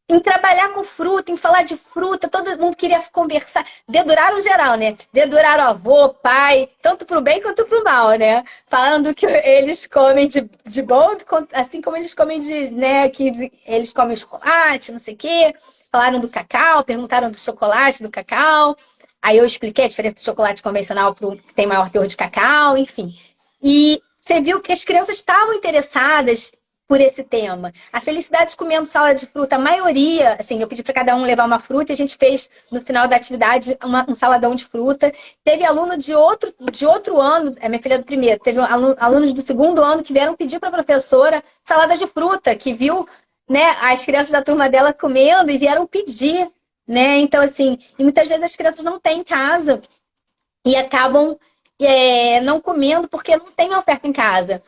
A: em trabalhar com fruta, em falar de fruta, todo mundo queria conversar. Deduraram geral, né? Deduraram avô, pai, tanto pro bem quanto pro mal, né? Falando que eles comem de bom, assim como eles comem de, né? Que eles comem chocolate, não sei o quê. Falaram do cacau, perguntaram do chocolate, do cacau. Aí eu expliquei a diferença do chocolate convencional para o que tem maior teor de cacau, enfim. E você viu que as crianças estavam interessadas por esse tema. A felicidade comendo salada de fruta, a maioria, assim, eu pedi para cada um levar uma fruta e a gente fez, no final da atividade, um saladão de fruta. Teve aluno de outro ano, minha filha é do primeiro, teve alunos do segundo ano que vieram pedir para a professora salada de fruta, que viu, né, as crianças da turma dela comendo e vieram pedir, né? Então, assim, e muitas vezes as crianças não têm em casa e acabam não comendo porque não tem oferta em casa.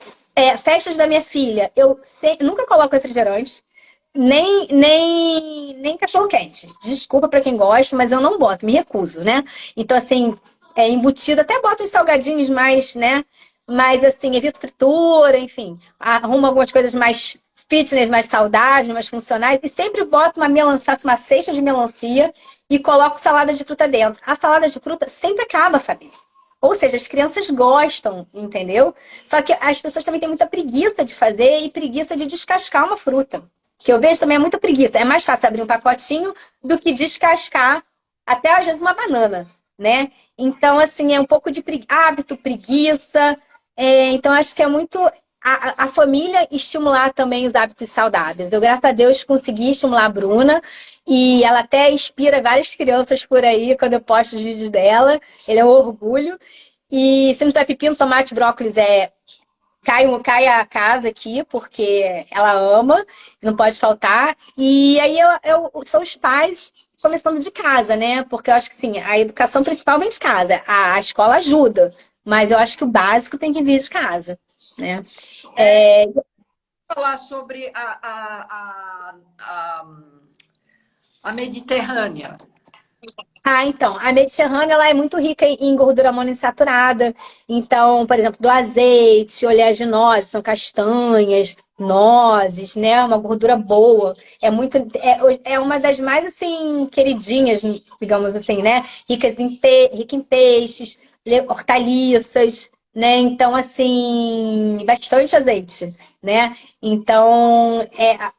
A: Festas da minha filha, nunca coloco refrigerante, nem cachorro-quente. Desculpa para quem gosta, mas eu não boto, me recuso, né? Então, assim, embutido, até boto os salgadinhos mais, né? Mas, assim, evito fritura, enfim, arrumo algumas coisas mais fitness, mais saudáveis, mais funcionais, e sempre boto uma melancia, faço uma cesta de melancia e coloco salada de fruta dentro. A salada de fruta sempre acaba, Fabi. Ou seja, as crianças gostam, entendeu? Só que as pessoas também têm muita preguiça de fazer e preguiça de descascar uma fruta. Que eu vejo também é muita preguiça. É mais fácil abrir um pacotinho do que descascar até às vezes uma banana, né? Então, assim, é um pouco de hábito, preguiça. Então, acho que é muito a família estimular também os hábitos saudáveis. Eu, graças a Deus, consegui estimular a Bruna e ela até inspira várias crianças por aí quando eu posto os vídeos dela. Ele é um orgulho. E se não tiver pepino, tomate, brócolis, cai a casa aqui, porque ela ama, não pode faltar. E aí são os pais começando de casa, né? Porque eu acho que sim, a educação principal vem de casa. A escola ajuda, mas eu acho que o básico tem que vir de casa, né?
B: Falar sobre a Mediterrânea.
A: Então, a Mediterrânea ela é muito rica em gordura monoinsaturada. Então, por exemplo, do azeite, oleaginosas, são castanhas, nozes, né? Uma gordura boa. É uma das mais, assim, queridinhas, digamos assim, né? Rica em peixes, hortaliças, né? Então, assim, bastante azeite, né? Então,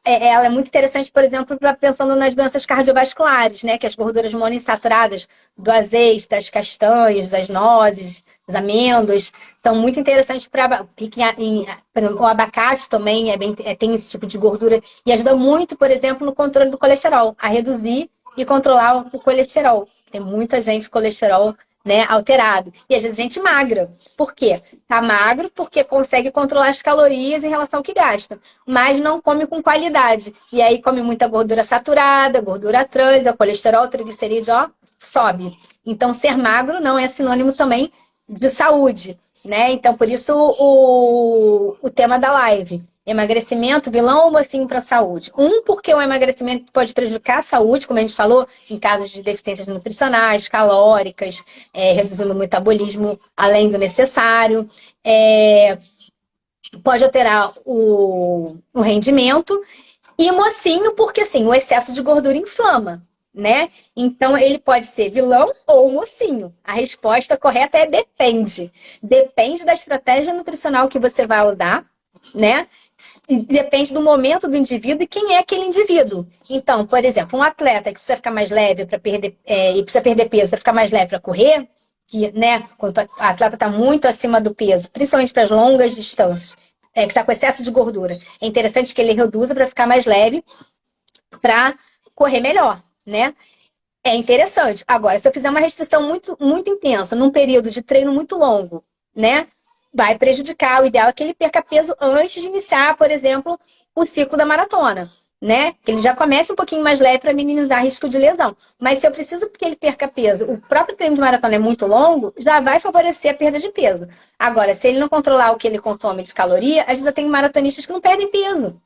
A: ela é muito interessante, por exemplo, para pensando nas doenças cardiovasculares, né? Que as gorduras monoinsaturadas do azeite, das castanhas, das nozes, das amêndoas, são muito interessantes para... O abacate também tem esse tipo de gordura e ajuda muito, por exemplo, no controle do colesterol, a reduzir e controlar o colesterol. Tem muita gente com colesterol, né, alterado. E às vezes gente magra. Por quê? Tá magro porque consegue controlar as calorias em relação ao que gasta, mas não come com qualidade. E aí come muita gordura saturada, gordura trans, o colesterol, o triglicerídeo, sobe. Então ser magro não é sinônimo também de saúde, né? Então, por isso o tema da live. Emagrecimento, vilão ou mocinho para a saúde? Porque o emagrecimento pode prejudicar a saúde, como a gente falou, em casos de deficiências nutricionais, calóricas, reduzindo o metabolismo além do necessário. Pode alterar o rendimento. E mocinho, porque assim, o excesso de gordura inflama, né? Então, ele pode ser vilão ou mocinho. A resposta correta é depende. Depende da estratégia nutricional que você vai usar, né? E depende do momento do indivíduo e quem é aquele indivíduo. Então, por exemplo, um atleta que precisa ficar mais leve para perder, e precisa perder peso para ficar mais leve para correr, que, né, quando o atleta está muito acima do peso, principalmente para as longas distâncias, que está com excesso de gordura, é interessante que ele reduza para ficar mais leve, para correr melhor, né? É interessante. Agora, se eu fizer uma restrição muito, muito intensa, num período de treino muito longo, né? Vai prejudicar. O ideal é que ele perca peso antes de iniciar, por exemplo, o ciclo da maratona, né? Que ele já comece um pouquinho mais leve para minimizar risco de lesão. Mas se eu preciso que ele perca peso, o próprio treino de maratona é muito longo, já vai favorecer a perda de peso. Agora, se ele não controlar o que ele consome de caloria, a gente já tem maratonistas que não perdem peso,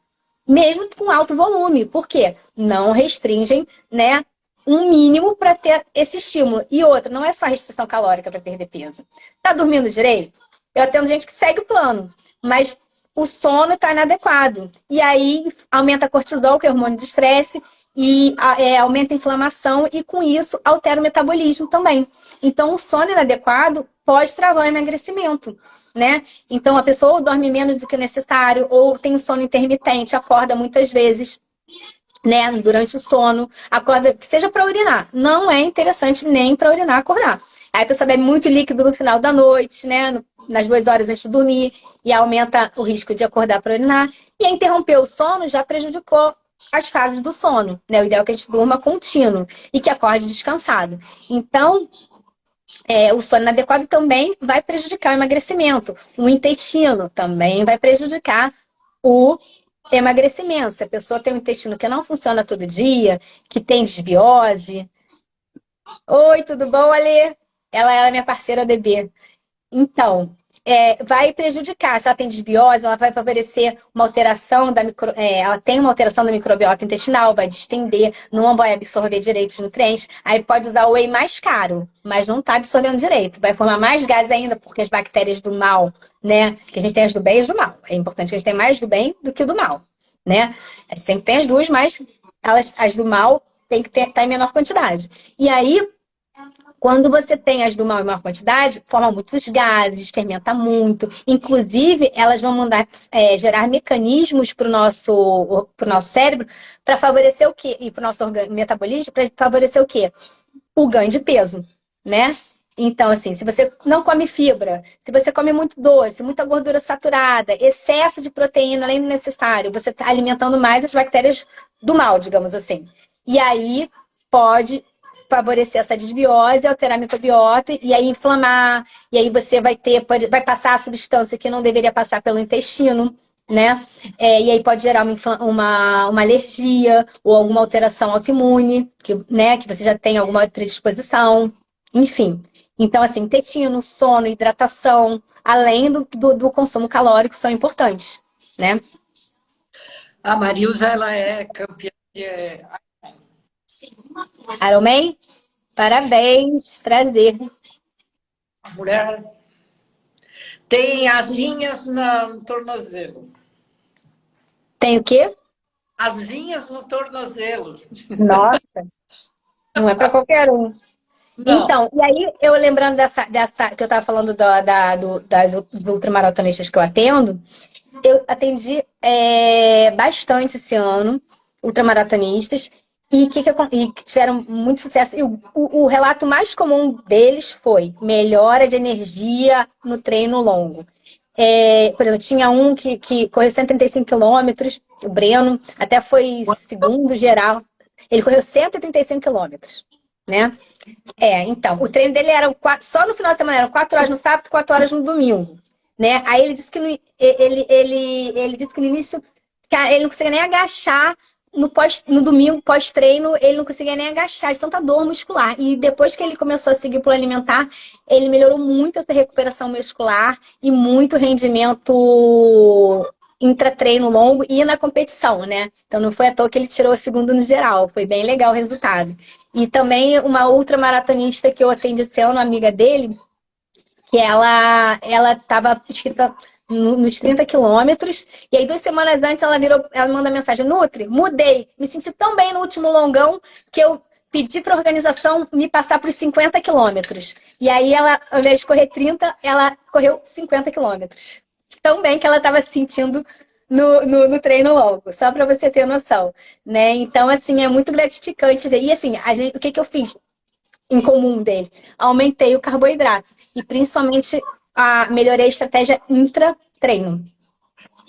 A: mesmo com alto volume. Por quê? Não restringem, né, um mínimo para ter esse estímulo. E outra, não é só restrição calórica para perder peso. Tá dormindo direito? Eu atendo gente que segue o plano, mas o sono está inadequado. E aí aumenta cortisol, que é hormônio de estresse, e aumenta a inflamação, e com isso altera o metabolismo também. Então, o sono inadequado pode travar o emagrecimento, né? Então, a pessoa dorme menos do que o necessário, ou tem um sono intermitente, acorda muitas vezes, né, durante o sono, acorda, que seja para urinar. Não é interessante nem para urinar acordar. Aí a pessoa bebe muito líquido no final da noite, né, nas 2 horas antes de dormir, e aumenta o risco de acordar para urinar. E interromper o sono já prejudicou as fases do sono, né? O ideal é que a gente durma contínuo e que acorde descansado. Então, o sono inadequado também vai prejudicar o emagrecimento. O intestino também vai prejudicar o emagrecimento. Se a pessoa tem um intestino que não funciona todo dia, que tem desbiose. Oi, tudo bom, Alê? Ela é minha parceira DB. Então, vai prejudicar. Se ela tem desbiose, ela vai favorecer uma alteração ela tem uma alteração da microbiota intestinal, vai distender, não vai absorver direito os nutrientes. Aí pode usar o whey mais caro, mas não está absorvendo direito. Vai formar mais gases ainda, porque as bactérias do mal, né? Que a gente tem as do bem e as do mal. É importante que a gente tenha mais do bem do que do mal, né? A gente sempre tem as duas, mas as do mal tem que estar em menor quantidade. E aí, quando você tem as do mal em maior quantidade, forma muitos gases, fermenta muito. Inclusive, elas vão gerar mecanismos para o nosso cérebro para favorecer o quê? E para o nosso metabolismo, para favorecer o quê? O ganho de peso, né? Então, assim, se você não come fibra, se você come muito doce, muita gordura saturada, excesso de proteína além do necessário, você está alimentando mais as bactérias do mal, digamos assim. E aí pode favorecer essa desbiose, alterar a microbiota e aí inflamar, e aí você vai passar a substância que não deveria passar pelo intestino, né? E aí pode gerar uma alergia ou alguma alteração autoimune, né, que você já tem alguma predisposição, enfim. Então, assim, intestino, sono, hidratação, além do consumo calórico, são importantes, né?
B: A Marilza, ela é campeã de
A: Ironman? Parabéns, prazer.
B: mulher. Tem asinhas no tornozelo.
A: Tem o quê?
B: Asinhas no tornozelo.
A: Nossa, não é para qualquer um.
B: Não.
A: Então, e aí eu lembrando dessa que eu estava falando dos ultramaratonistas que eu atendo, eu atendi bastante esse ano, ultramaratonistas, e que tiveram muito sucesso. E o relato mais comum deles foi melhora de energia no treino longo. Por exemplo, tinha um que correu 135 quilômetros, o Breno, até foi segundo geral. Ele correu 135 quilômetros, né? Então, o treino dele era só no final de semana, eram 4 horas no sábado e 4 horas no domingo, né? Aí ele disse que ele disse que no início, cara, ele não conseguia nem agachar no domingo, pós-treino, ele não conseguia nem agachar de tanta dor muscular. E depois que ele começou a seguir o plano alimentar, ele melhorou muito essa recuperação muscular e muito rendimento intratreino longo e na competição, né? Então não foi à toa que ele tirou o segundo no geral. Foi bem legal o resultado. E também uma outra maratonista que eu atendi esse ano, uma amiga dele, que ela estava inscrita nos 30 quilômetros, e aí 2 semanas antes ela manda mensagem: Nutri, mudei, me senti tão bem no último longão que eu pedi para a organização me passar para os 50 quilômetros. E aí ela, ao invés de correr 30, ela correu 50 quilômetros. Tão bem que ela estava se sentindo no treino longo, só para você ter noção, né? Então, assim, é muito gratificante ver. E assim, o que eu fiz em comum dele? Aumentei o carboidrato e principalmente melhorei a estratégia intra-treino,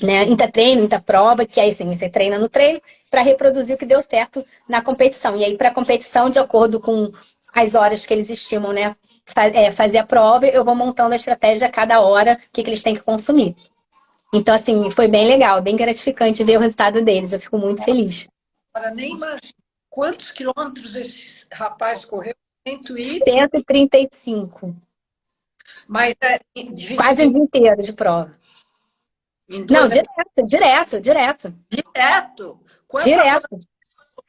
A: né? Intra-treino, intra-prova, que aí sim, você treina no treino para reproduzir o que deu certo na competição. E aí, para a competição, de acordo com as horas que eles estimam, né? Fazer a prova, eu vou montando a estratégia a cada hora, o que eles têm que consumir. Então, assim, foi bem legal, bem gratificante ver o resultado deles. Eu fico muito feliz.
B: Agora, nem imagino quantos quilômetros esse rapaz correu.
A: 135.
B: Mas dividido
A: Quase um dia inteiro de prova.
B: em
A: Não,
B: duas
A: direto.
B: direto. Quantas horas
A: Direto.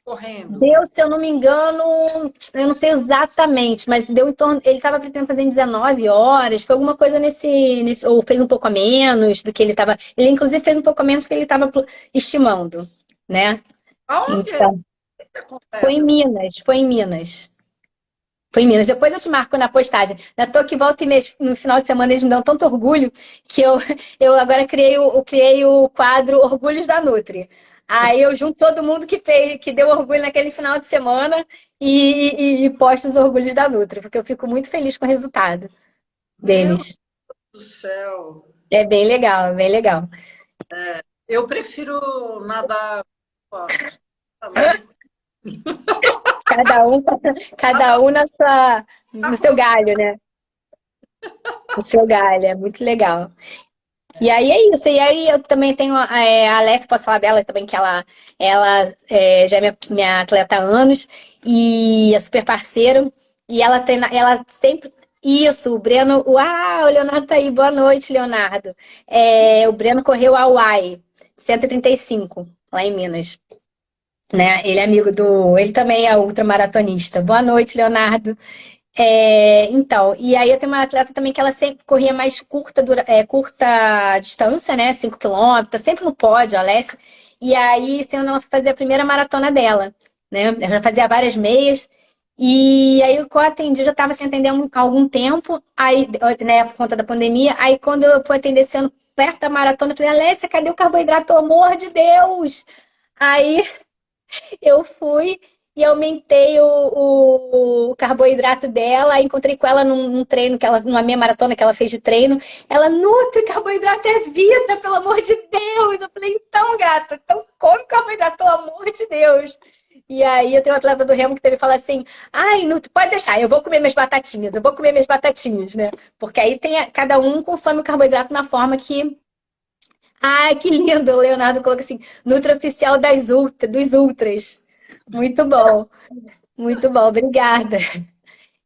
B: correndo?
A: Deu, se eu não me engano, eu não sei exatamente, mas deu em torno. Ele estava pretendendo fazer em 19 horas, foi alguma coisa ou fez um pouco a menos do que ele estava. Ele, inclusive, fez um pouco a menos do que ele estava estimando, né?
B: Aonde
A: Então, foi em
B: acontece?
A: Minas, foi em Minas. Foi em Minas. Depois eu te marco na postagem. Na toa que volta e meia, no final de semana eles me dão tanto orgulho que eu agora criei o quadro Orgulhos da Nutri. Aí eu junto todo mundo que deu orgulho naquele final de semana e posto os orgulhos da Nutri, porque eu fico muito feliz com o resultado
B: Meu Deus
A: deles.
B: do céu.
A: É bem legal, é bem legal.
B: Eu prefiro nadar também.
A: Cada um, cada um no seu galho, né? No seu galho, é muito legal. E aí é isso. E aí eu também tenho a Alessia, posso falar dela também, que ela já é minha atleta há anos e é super parceiro. E ela treina, ela sempre. Isso, o Breno. Uau, o Leonardo tá aí. Boa noite, Leonardo. O Breno correu a UAI 135, lá em Minas. Né? Ele é amigo do. Ele também é ultramaratonista. Boa noite, Leonardo. Então, e aí eu tenho uma atleta também que ela sempre corria mais curta distância, né? 5 quilômetros, sempre no pódio, a Alessia. E aí, esse ano ela foi fazer a primeira maratona dela, né? Ela fazia várias meias. E aí, eu atendi, eu já estava sem atender há algum tempo, aí, né, por conta da pandemia. Aí, quando eu fui atender esse ano, perto da maratona, eu falei: Alessia, cadê o carboidrato, pelo amor de Deus? Aí eu fui e aumentei o carboidrato dela. Encontrei com ela num treino, numa meia maratona que ela fez de treino. Ela, Nutri, carboidrato é vida, pelo amor de Deus. Eu falei: então, gata, então come carboidrato, pelo amor de Deus. E aí eu tenho um atleta do Remo que teve que falar assim: ai, Nutri, pode deixar, eu vou comer minhas batatinhas, né? Porque aí cada um consome o carboidrato na forma que. Ai, que lindo! O Leonardo colocou assim: Nutri oficial dos Ultras. Muito bom, obrigada.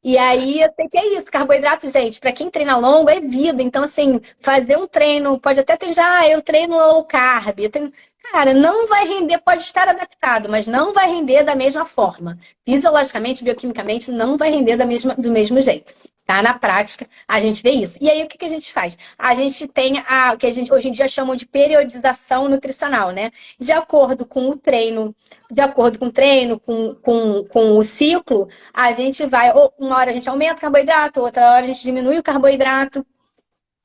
A: E aí, eu sei que é isso, carboidrato, gente, para quem treina longo é vida. Então, assim, fazer um treino, pode até ter já, eu treino low carb. Cara, não vai render, pode estar adaptado, mas não vai render da mesma forma. Fisiologicamente, bioquimicamente, não vai render do mesmo jeito. Tá? Na prática, a gente vê isso. E aí, o que a gente faz? A gente tem o que a gente hoje em dia chamam de periodização nutricional, né? De acordo com o treino, com o ciclo, a gente vai, ou uma hora a gente aumenta o carboidrato, outra hora a gente diminui o carboidrato.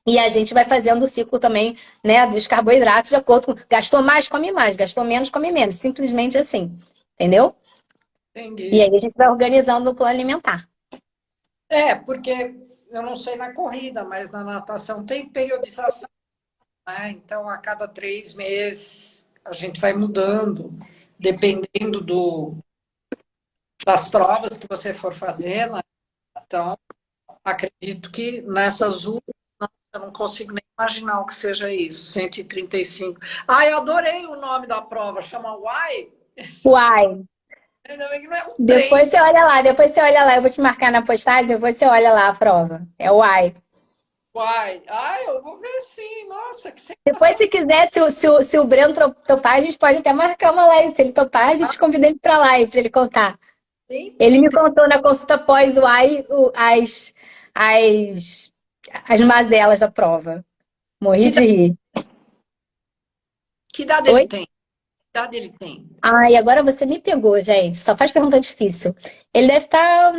A: E a gente vai fazendo o ciclo também, né, dos carboidratos de acordo com. Gastou mais, gastou menos, come menos. Simplesmente assim. Entendeu? E
B: Entendi.
A: aí a gente vai organizando o plano alimentar.
B: Porque eu não sei na corrida, mas na natação tem periodização, né? Então, a cada 3 meses, a gente vai mudando, dependendo das provas que você for fazer, né? Então, acredito que nessas últimas, eu não consigo nem imaginar o que seja isso, 135. Ah, eu adorei o nome da prova, chama Why?
A: Uai.
B: Ainda bem que não é um
A: Depois
B: trem.
A: você olha lá, depois você olha lá. Eu vou te marcar na postagem, depois você olha lá a prova. É uai.
B: Uai, ai, eu vou ver sim. Nossa, que
A: Depois, se
B: sensacional.
A: quiser, se o Breno topar, a gente pode até marcar uma live. Se ele topar, a gente convida ele pra live, pra ele contar.
B: Sim,
A: Ele
B: sim.
A: me contou na consulta pós-UAI as, as mazelas da prova. Morri
B: Que,
A: de
B: idade-
A: rir.
B: que idade ele
A: Oi?
B: tem? Que idade ele tem?
A: Ai, agora você me pegou, gente. Só faz pergunta difícil. Ele deve estar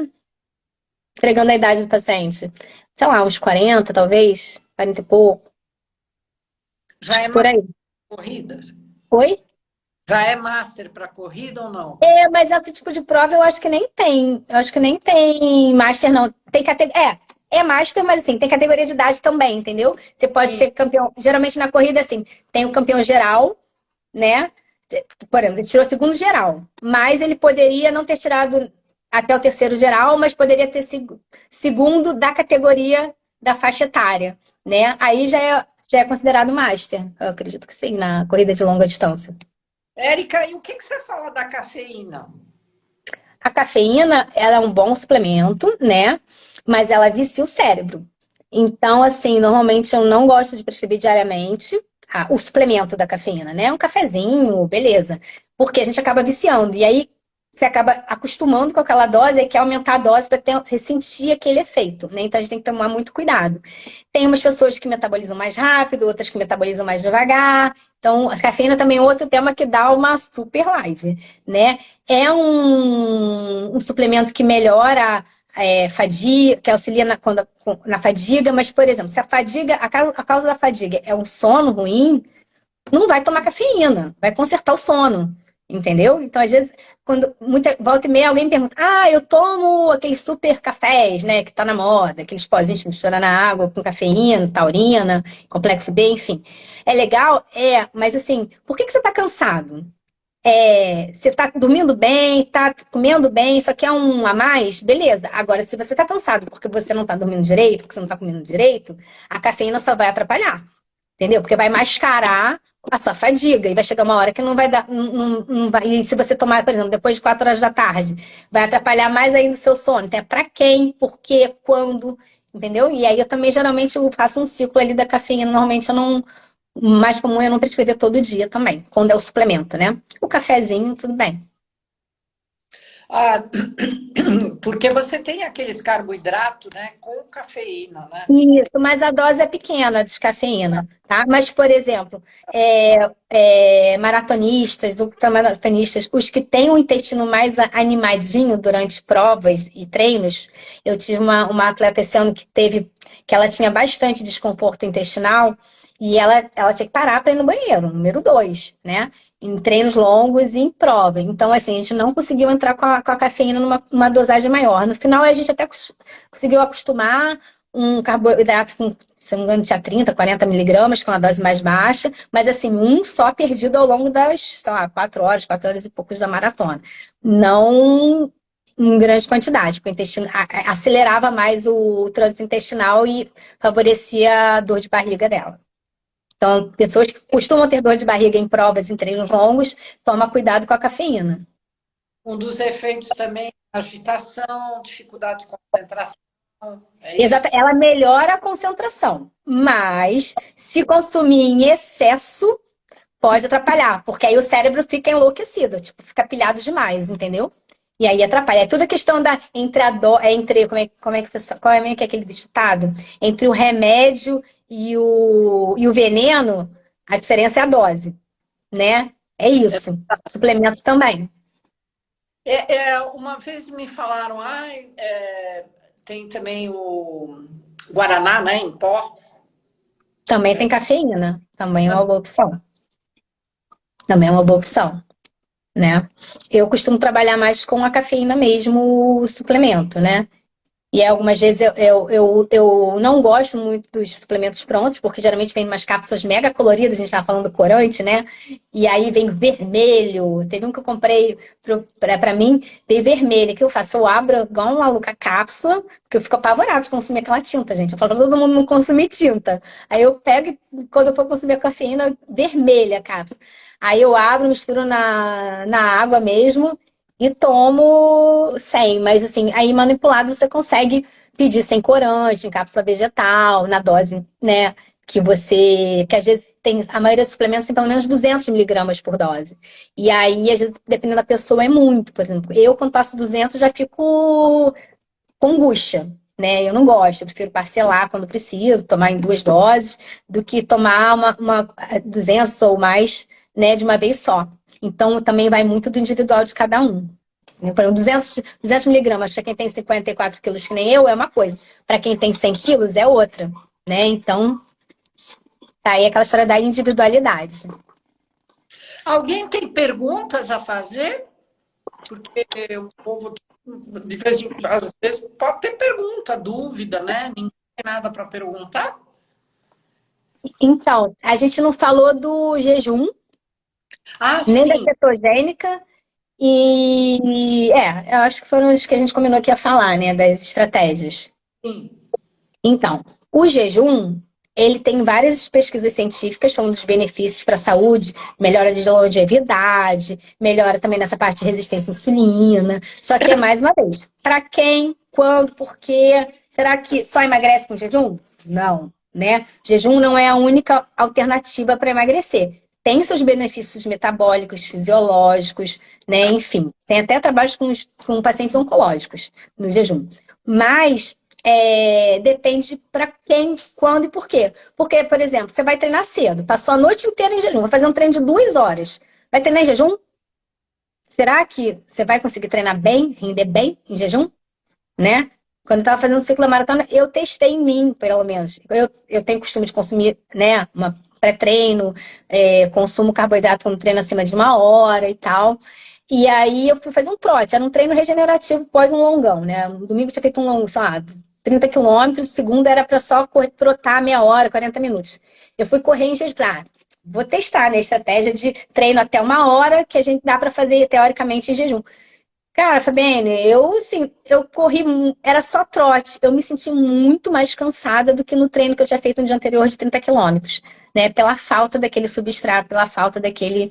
A: entregando a idade do paciente. Sei lá, uns 40, talvez. 40 e pouco.
B: Já é
A: Por
B: master
A: aí.
B: para corridas?
A: Oi?
B: Já é master para corrida ou não?
A: É, mas esse tipo de prova eu acho que nem tem. Eu acho que nem tem master, não. Tem categoria. É master, mas assim, tem categoria de idade também, entendeu? Você pode
B: Sim.
A: ser campeão. Geralmente na corrida, assim, tem o campeão geral, né? Por exemplo, ele tirou segundo geral, mas ele poderia não ter tirado até o terceiro geral, mas poderia ter segundo da categoria da faixa etária, né? Aí já é considerado master. Eu acredito que sim, na corrida de longa distância.
B: Érica, e o que você fala da cafeína?
A: A cafeína, ela é um bom suplemento, né? Mas ela vicia o cérebro. Então, assim, normalmente eu não gosto de prescrever diariamente o suplemento da cafeína, né? Um cafezinho, beleza. Porque a gente acaba viciando. E aí você acaba acostumando com aquela dose e quer aumentar a dose para sentir aquele efeito, né? Então a gente tem que tomar muito cuidado. Tem umas pessoas que metabolizam mais rápido, outras que metabolizam mais devagar. Então, a cafeína também é outro tema que dá uma super live, né? É um suplemento que melhora fadiga, que auxilia na fadiga, mas, por exemplo, se a causa da fadiga é um sono ruim, não vai tomar cafeína, vai consertar o sono, entendeu? Então, às vezes, quando volta e meia alguém me pergunta, eu tomo aqueles super cafés, né, que tá na moda, aqueles pozinhos que misturam na água com cafeína, taurina, complexo B, enfim. É legal? É, mas assim, por que você tá cansado? Você tá dormindo bem, tá comendo bem, só quer um a mais, beleza. Agora, se você tá cansado porque você não tá dormindo direito, porque você não tá comendo direito, a cafeína só vai atrapalhar. Entendeu? Porque vai mascarar a sua fadiga e vai chegar uma hora que não vai dar. Não vai, e se você tomar, por exemplo, depois de 4 horas da tarde, vai atrapalhar mais ainda o seu sono. Então, é pra quem, por quê, quando, entendeu? E aí eu também geralmente eu faço um ciclo ali da cafeína. Normalmente eu não. Mais comum é não prescrever todo dia também, quando é o suplemento, né? O cafezinho, tudo bem.
B: Ah, porque você tem aqueles carboidratos, né, com cafeína, né?
A: Isso, mas a dose é pequena de cafeína, tá? Mas, por exemplo, maratonistas, ultramaratonistas, os que têm o intestino mais animadinho durante provas e treinos, eu tive uma atleta esse ano que ela tinha bastante desconforto intestinal e ela tinha que parar para ir no banheiro, número 2, né? Em treinos longos e em prova. Então, assim, a gente não conseguiu entrar com a cafeína numa dosagem maior. No final, a gente até conseguiu acostumar um carboidrato com, se não me engano, tinha 30, 40 miligramas, com a dose mais baixa, mas assim, um só perdido ao longo das, sei lá, 4 horas e poucos da maratona. Não em grande quantidade, porque o intestino acelerava mais o trânsito intestinal e favorecia a dor de barriga dela. Então, pessoas que costumam ter dor de barriga em provas, em treinos longos, toma cuidado com a cafeína.
B: Um dos efeitos também, agitação, dificuldade de concentração, é isso?
A: Exato, ela melhora a concentração, mas se consumir em excesso, pode atrapalhar, porque aí o cérebro fica enlouquecido, tipo, fica pilhado demais, entendeu? E aí atrapalha. É tudo a questão da entre a dor, qual é que é aquele ditado? Entre o remédio e o veneno, a diferença é a dose, né? É isso. Suplemento também.
B: Uma vez me falaram, tem também o Guaraná, né, em pó.
A: Também tem cafeína, também é uma boa opção. Também é uma boa opção. Né? Eu costumo trabalhar mais com a cafeína mesmo, o suplemento, né? E algumas vezes eu não gosto muito dos suplementos prontos, porque geralmente vem umas cápsulas mega coloridas, a gente estava falando do corante, né? E aí vem vermelho. Teve um que eu comprei pra mim, veio vermelho. O que eu faço? Eu abro igual uma maluca a cápsula, porque eu fico apavorada de consumir aquela tinta, gente. Eu falo pra todo mundo não consumir tinta. Aí eu pego, e quando eu for consumir a cafeína, vermelha a cápsula. Aí eu abro, misturo na água mesmo e tomo sem. Mas assim, aí manipulado você consegue pedir sem corante, em cápsula vegetal, na dose, né? Que às vezes tem, a maioria dos suplementos tem pelo menos 200 miligramas por dose. E aí, às vezes, dependendo da pessoa, é muito. Por exemplo, eu quando passo 200 já fico com angústia, né? Eu não gosto, eu prefiro parcelar quando preciso, tomar em 2 doses, do que tomar uma 200 ou mais, né, de uma vez só. Então, também vai muito do individual de cada um. Por exemplo, 200 miligramas para quem tem 54 quilos, que nem eu, é uma coisa. Para quem tem 100 quilos, é outra, né? Então, tá aí aquela história da individualidade.
B: Alguém tem perguntas a fazer? Porque o povo, de vez em quando, às vezes, pode ter pergunta, dúvida, né? Ninguém tem nada para perguntar.
A: Então, a gente não falou do jejum,
B: Ah,
A: nem da
B: sim.
A: cetogênica, eu acho que foram os que a gente combinou que ia falar, né, das estratégias.
B: Sim.
A: Então, o jejum, ele tem várias pesquisas científicas falando dos benefícios para a saúde, melhora de longevidade, melhora também nessa parte de resistência à insulina. Só que, mais uma vez, para quem, quando, por quê? Será que só emagrece com jejum? Não, né? Jejum não é a única alternativa para emagrecer. Tem seus benefícios metabólicos, fisiológicos, né? Enfim, tem até trabalhos com pacientes oncológicos no jejum. Mas depende para quem, quando e por quê. Porque, por exemplo, você vai treinar cedo, passou a noite inteira em jejum, vai fazer um treino de 2 horas. Vai treinar em jejum? Será que você vai conseguir treinar bem, render bem em jejum? Né? Quando eu estava fazendo o ciclo da maratona, eu testei em mim, pelo menos. Eu tenho costume de consumir, né, uma pré-treino, consumo carboidrato quando treino acima de 1 hora e tal. E aí eu fui fazer um trote, era um treino regenerativo pós um longão, né? No domingo eu tinha feito um longo, sei lá, 30 quilômetros, segunda era para só trotar meia hora, 40 minutos. Eu fui correr em jejum, vou testar, né, a estratégia de treino até 1 hora, que a gente dá para fazer teoricamente em jejum. Cara, Fabiane, assim, eu corri, era só trote. Eu me senti muito mais cansada do que no treino que eu tinha feito no dia anterior de 30 quilômetros, né? Pela falta daquele substrato, pela falta daquele.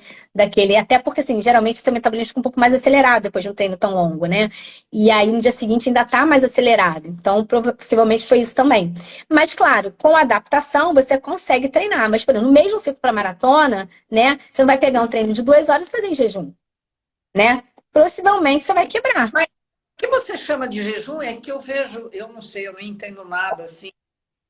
A: Até porque, assim, geralmente o seu metabolismo fica um pouco mais acelerado depois de um treino tão longo, né? E aí no dia seguinte ainda tá mais acelerado. Então, possivelmente foi isso também. Mas, claro, com a adaptação você consegue treinar. Mas, por exemplo, no mesmo ciclo para maratona, né? Você não vai pegar um treino de 2 horas e fazer em jejum, né? Possivelmente você vai quebrar.
B: Mas o que você chama de jejum é que eu vejo, eu não sei, eu não entendo nada assim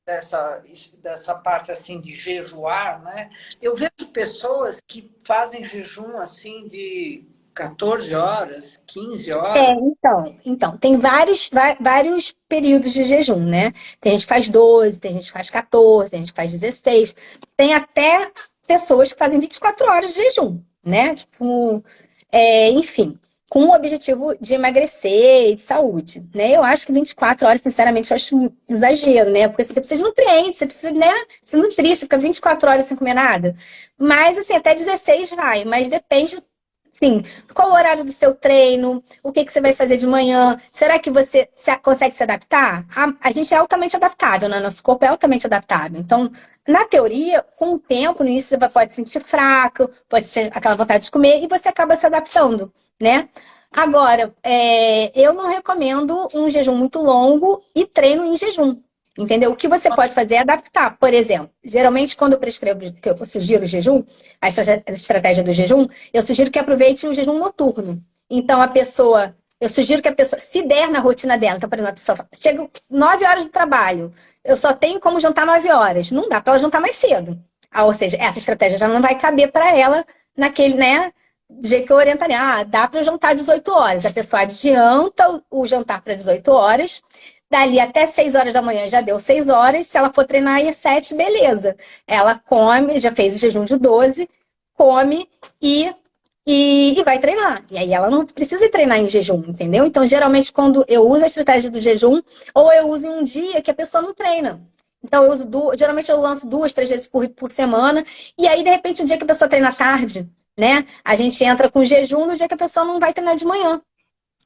B: dessa parte assim de jejuar, né? Eu vejo pessoas que fazem jejum assim de 14 horas, 15 horas.
A: Então, tem vários períodos de jejum, né? Tem gente que faz 12, tem gente que faz 14, tem gente que faz 16. Tem até pessoas que fazem 24 horas de jejum, né? Tipo, enfim, com o objetivo de emagrecer e de saúde, né? Eu acho que 24 horas, sinceramente, eu acho um exagero, né? Porque você precisa de nutrientes, você precisa, né, se nutrir, você fica 24 horas sem comer nada. Mas, assim, até 16 vai, mas depende. Sim, qual o horário do seu treino? O que você vai fazer de manhã? Será que você consegue se adaptar? A gente é altamente adaptável, né? Nosso corpo é altamente adaptável. Então, na teoria, com o tempo, no início você pode se sentir fraco, pode ter aquela vontade de comer e você acaba se adaptando, né? Agora, eu não recomendo um jejum muito longo e treino em jejum. Entendeu? O que você pode fazer é adaptar. Por exemplo, geralmente quando eu prescrevo, que eu sugiro o jejum, a estratégia do jejum, eu sugiro que aproveite o jejum noturno. Então, eu sugiro que a pessoa, se der na rotina dela, então, por exemplo, a pessoa chega 9 horas do trabalho, eu só tenho como jantar 9 horas. Não dá para ela jantar mais cedo. Ou seja, essa estratégia já não vai caber para ela naquele, né? Do jeito que eu orientaria. Dá para jantar 18 horas. A pessoa adianta o jantar para 18 horas. Dali até 6 horas da manhã já deu 6 horas. Se ela for treinar aí às 7, beleza. Ela come, já fez o jejum de 12, come e vai treinar. E aí ela não precisa treinar em jejum, entendeu? Então, geralmente, quando eu uso a estratégia do jejum, ou eu uso em um dia que a pessoa não treina. Então, geralmente eu lanço 2, 3 vezes por semana. E aí, de repente, um dia que a pessoa treina à tarde, né? A gente entra com jejum no dia que a pessoa não vai treinar de manhã.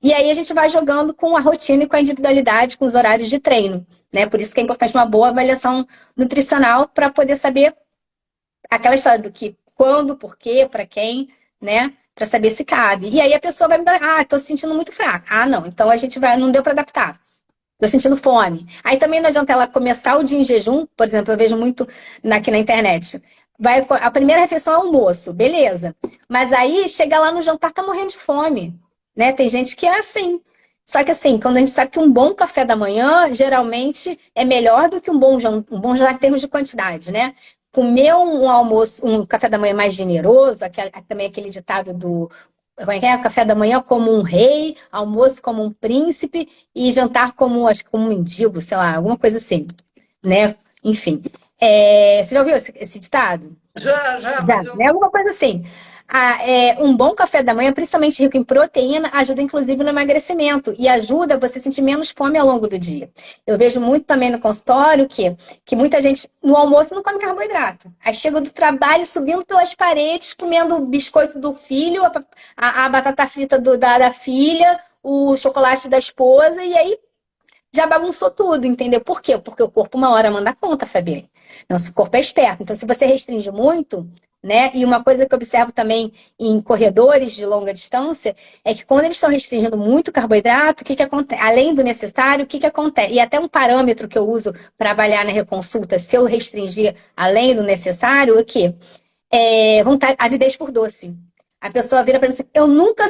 A: E aí a gente vai jogando com a rotina e com a individualidade, com os horários de treino, né? Por isso que é importante uma boa avaliação nutricional para poder saber aquela história do que quando, por quê, para quem, né? Para saber se cabe. E aí a pessoa vai me dar, tô se sentindo muito fraca. Não, então a gente vai, não deu para adaptar. Tô sentindo fome. Aí também não adianta ela começar o dia em jejum, por exemplo, eu vejo muito aqui na internet. A primeira refeição é almoço, beleza. Mas aí chega lá no jantar, tá morrendo de fome, né? Tem gente que é assim. Só que assim, quando a gente sabe que um bom café da manhã, geralmente, é melhor do que um bom jantar em termos de quantidade, né? Comer um almoço, um café da manhã mais generoso, também aquele ditado do como é que é? Café da manhã como um rei, almoço como um príncipe e jantar como, acho que como um mendigo, sei lá, alguma coisa assim, né? Enfim. Você já ouviu esse ditado?
B: Já,
A: Já,
B: mas eu
A: né? Alguma coisa assim. Um bom café da manhã, principalmente rico em proteína, ajuda inclusive no emagrecimento e ajuda você a sentir menos fome ao longo do dia. Eu vejo muito também no consultório que muita gente no almoço não come carboidrato. Aí chega do trabalho subindo pelas paredes, comendo o biscoito do filho, a batata frita da filha, o chocolate da esposa, e aí já bagunçou tudo, entendeu? Por quê? Porque o corpo uma hora manda conta, Fabiane. Nosso corpo é esperto. Então, se você restringe muito, né? E uma coisa que eu observo também em corredores de longa distância é que quando eles estão restringindo muito carboidrato, o que que acontece? Além do necessário, o que que acontece? E até um parâmetro que eu uso para avaliar na reconsulta, se eu restringir além do necessário, o quê? Vontade, avidez por doce. A pessoa vira para mim assim, eu nunca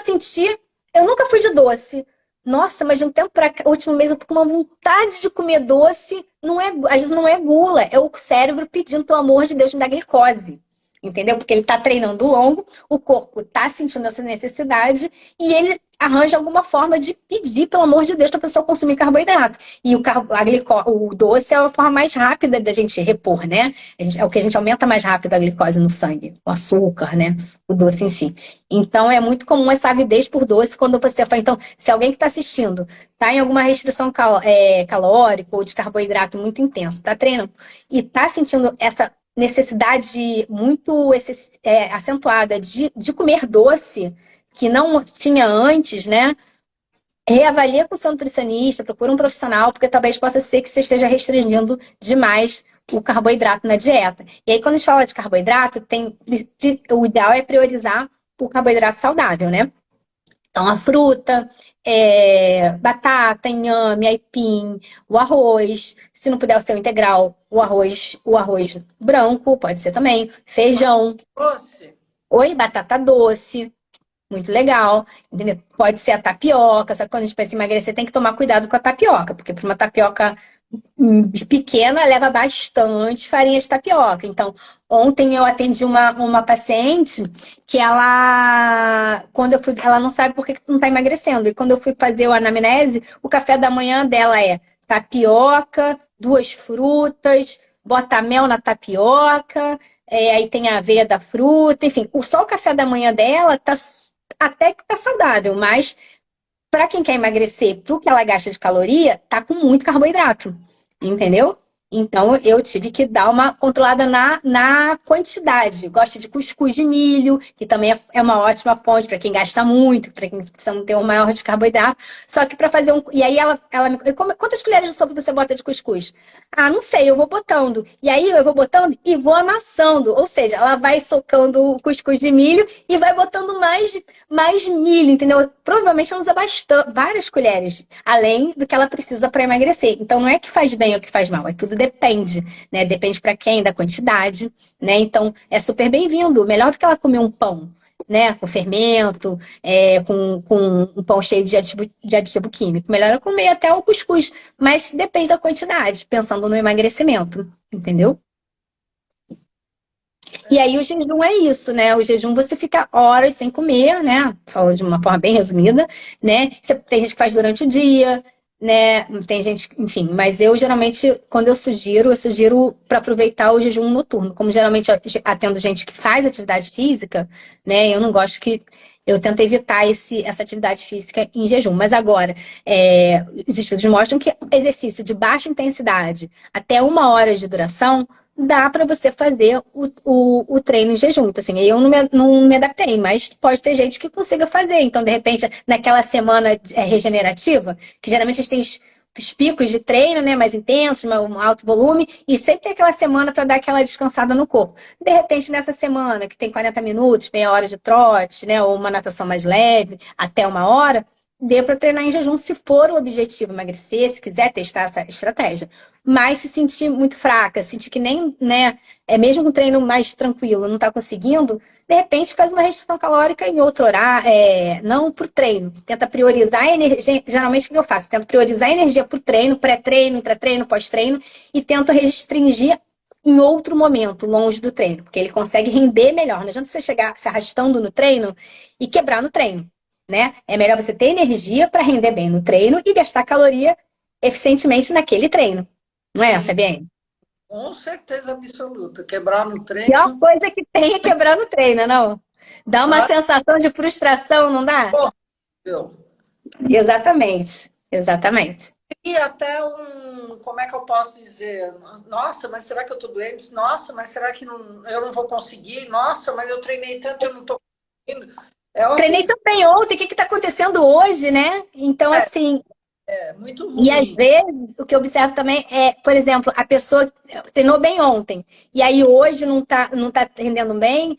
A: fui de doce. Nossa, mas de um tempo para cá, último mês eu tô com uma vontade de comer doce. Não é, às vezes não é gula, é o cérebro pedindo, pelo amor de Deus, me dá glicose. Entendeu? Porque ele tá treinando longo, o corpo tá sentindo essa necessidade e ele arranja alguma forma de pedir, pelo amor de Deus, para a pessoa consumir carboidrato. E o doce é a forma mais rápida da gente repor, né? É o que a gente aumenta mais rápido a glicose no sangue, o açúcar, né? O doce em si. Então, é muito comum essa avidez por doce quando você fala. Então, se alguém que está assistindo está em alguma restrição calórica ou de carboidrato muito intenso, está treinando e está sentindo essa necessidade muito acentuada de comer doce, que não tinha antes, né? Reavalia com o seu nutricionista, procura um profissional, porque talvez possa ser que você esteja restringindo demais o carboidrato na dieta. E aí, quando a gente fala de carboidrato, o ideal é priorizar o carboidrato saudável, né? Então, a fruta, batata, inhame, aipim, o arroz, se não puder ser o integral, o arroz branco, pode ser também, feijão,
B: doce.
A: oi, batata doce, muito legal, entendeu? Pode ser a tapioca, só que quando a gente pensa em emagrecer, tem que tomar cuidado com a tapioca, porque para uma tapioca pequena leva bastante farinha de tapioca. Então, ontem eu atendi uma paciente que quando eu fui, ela não sabe por que não está emagrecendo. E quando eu fui fazer o anamnese, o café da manhã dela é tapioca, 2 frutas, bota mel na tapioca, aí tem a aveia da fruta, enfim, só o café da manhã dela até que tá saudável, mas para quem quer emagrecer, pro que ela gasta de caloria, tá com muito carboidrato, entendeu? Então eu tive que dar uma controlada na quantidade. Gosto de cuscuz de milho, que também é uma ótima fonte para quem gasta muito, para quem precisa ter um maior de carboidrato. Só que para fazer um. E aí ela me. Quantas colheres de sopa você bota de cuscuz? Não sei, eu vou botando. E aí eu vou botando e vou amassando. Ou seja, ela vai socando o cuscuz de milho e vai botando mais milho, entendeu? Provavelmente ela usa várias colheres, além do que ela precisa para emagrecer. Então não é que faz bem ou que faz mal, tudo depende, né? Depende para quem, da quantidade, né? Então é super bem-vindo. Melhor do que ela comer um pão, né? Com fermento, com um pão cheio de aditivo químico. Melhor é comer até o cuscuz, mas depende da quantidade, pensando no emagrecimento, entendeu? E aí o jejum é isso, né? O jejum você fica horas sem comer, né? Falando de uma forma bem resumida, né? Tem gente que faz durante o dia, né? Tem gente, enfim, mas eu geralmente, quando eu sugiro para aproveitar o jejum noturno. Como geralmente eu atendo gente que faz atividade física, né? Eu não gosto que. Eu tento evitar essa atividade física em jejum. Mas agora, os estudos mostram que exercício de baixa intensidade até 1 hora de duração dá para você fazer o treino em jejum. Então, assim, eu não me adaptei, mas pode ter gente que consiga fazer. Então, de repente, naquela semana regenerativa, que geralmente a gente tem os picos de treino, né, mais intensos, um alto volume, e sempre tem aquela semana para dar aquela descansada no corpo. De repente, nessa semana, que tem 40 minutos, meia hora de trote, né, ou uma natação mais leve, até uma hora, dê para treinar em jejum, se for o objetivo emagrecer, se quiser testar essa estratégia. Mas se sentir muito fraca, sentir que nem, né, mesmo com um treino mais tranquilo, não está conseguindo, de repente faz uma restrição calórica em outro horário, não para o treino. Tenta priorizar a energia, geralmente o que eu faço? Tento priorizar a energia para o treino, pré-treino, intra-treino, pós-treino, e tento restringir em outro momento, longe do treino, porque ele consegue render melhor. Não adianta você chegar se arrastando no treino e quebrar no treino, né? É melhor você ter energia para render bem no treino e gastar caloria eficientemente naquele treino. Não é, Fabienne?
B: Com certeza absoluta. Quebrar no
A: A pior
B: treino.
A: coisa que tem é quebrar no treino, não? Dá uma sensação de frustração, não dá?
B: Horrível.
A: Exatamente, exatamente.
B: E até como é que eu posso dizer? Nossa, mas será que eu tô doente? Nossa, mas será que eu não vou conseguir? Nossa, mas eu treinei tanto, eu não tô conseguindo.
A: Treinei tão bem ontem, o que está acontecendo hoje, né? Então, assim.
B: É muito ruim.
A: E às vezes, o que eu observo também é, por exemplo, a pessoa treinou bem ontem, e aí hoje não tá rendendo bem.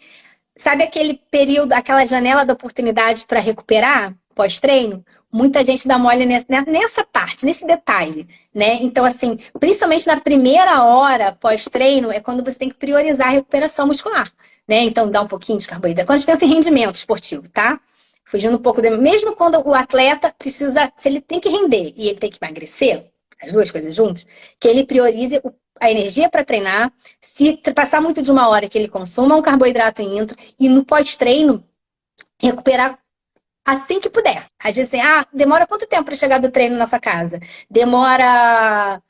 A: Sabe aquele período, aquela janela da oportunidade para recuperar pós-treino? Muita gente dá mole nessa parte, nesse detalhe, né? Então, assim, principalmente na primeira hora pós-treino, é quando você tem que priorizar a recuperação muscular, né? Então, dá um pouquinho de carboidrato. Quando a gente pensa em rendimento esportivo, tá? Fugindo um pouco mesmo quando o atleta precisa, se ele tem que render e ele tem que emagrecer, as duas coisas juntas, que ele priorize a energia para treinar, se passar muito de uma hora que ele consuma um carboidrato intra e no pós-treino recuperar assim que puder. Às vezes assim, demora quanto tempo para chegar do treino na sua casa? Demora...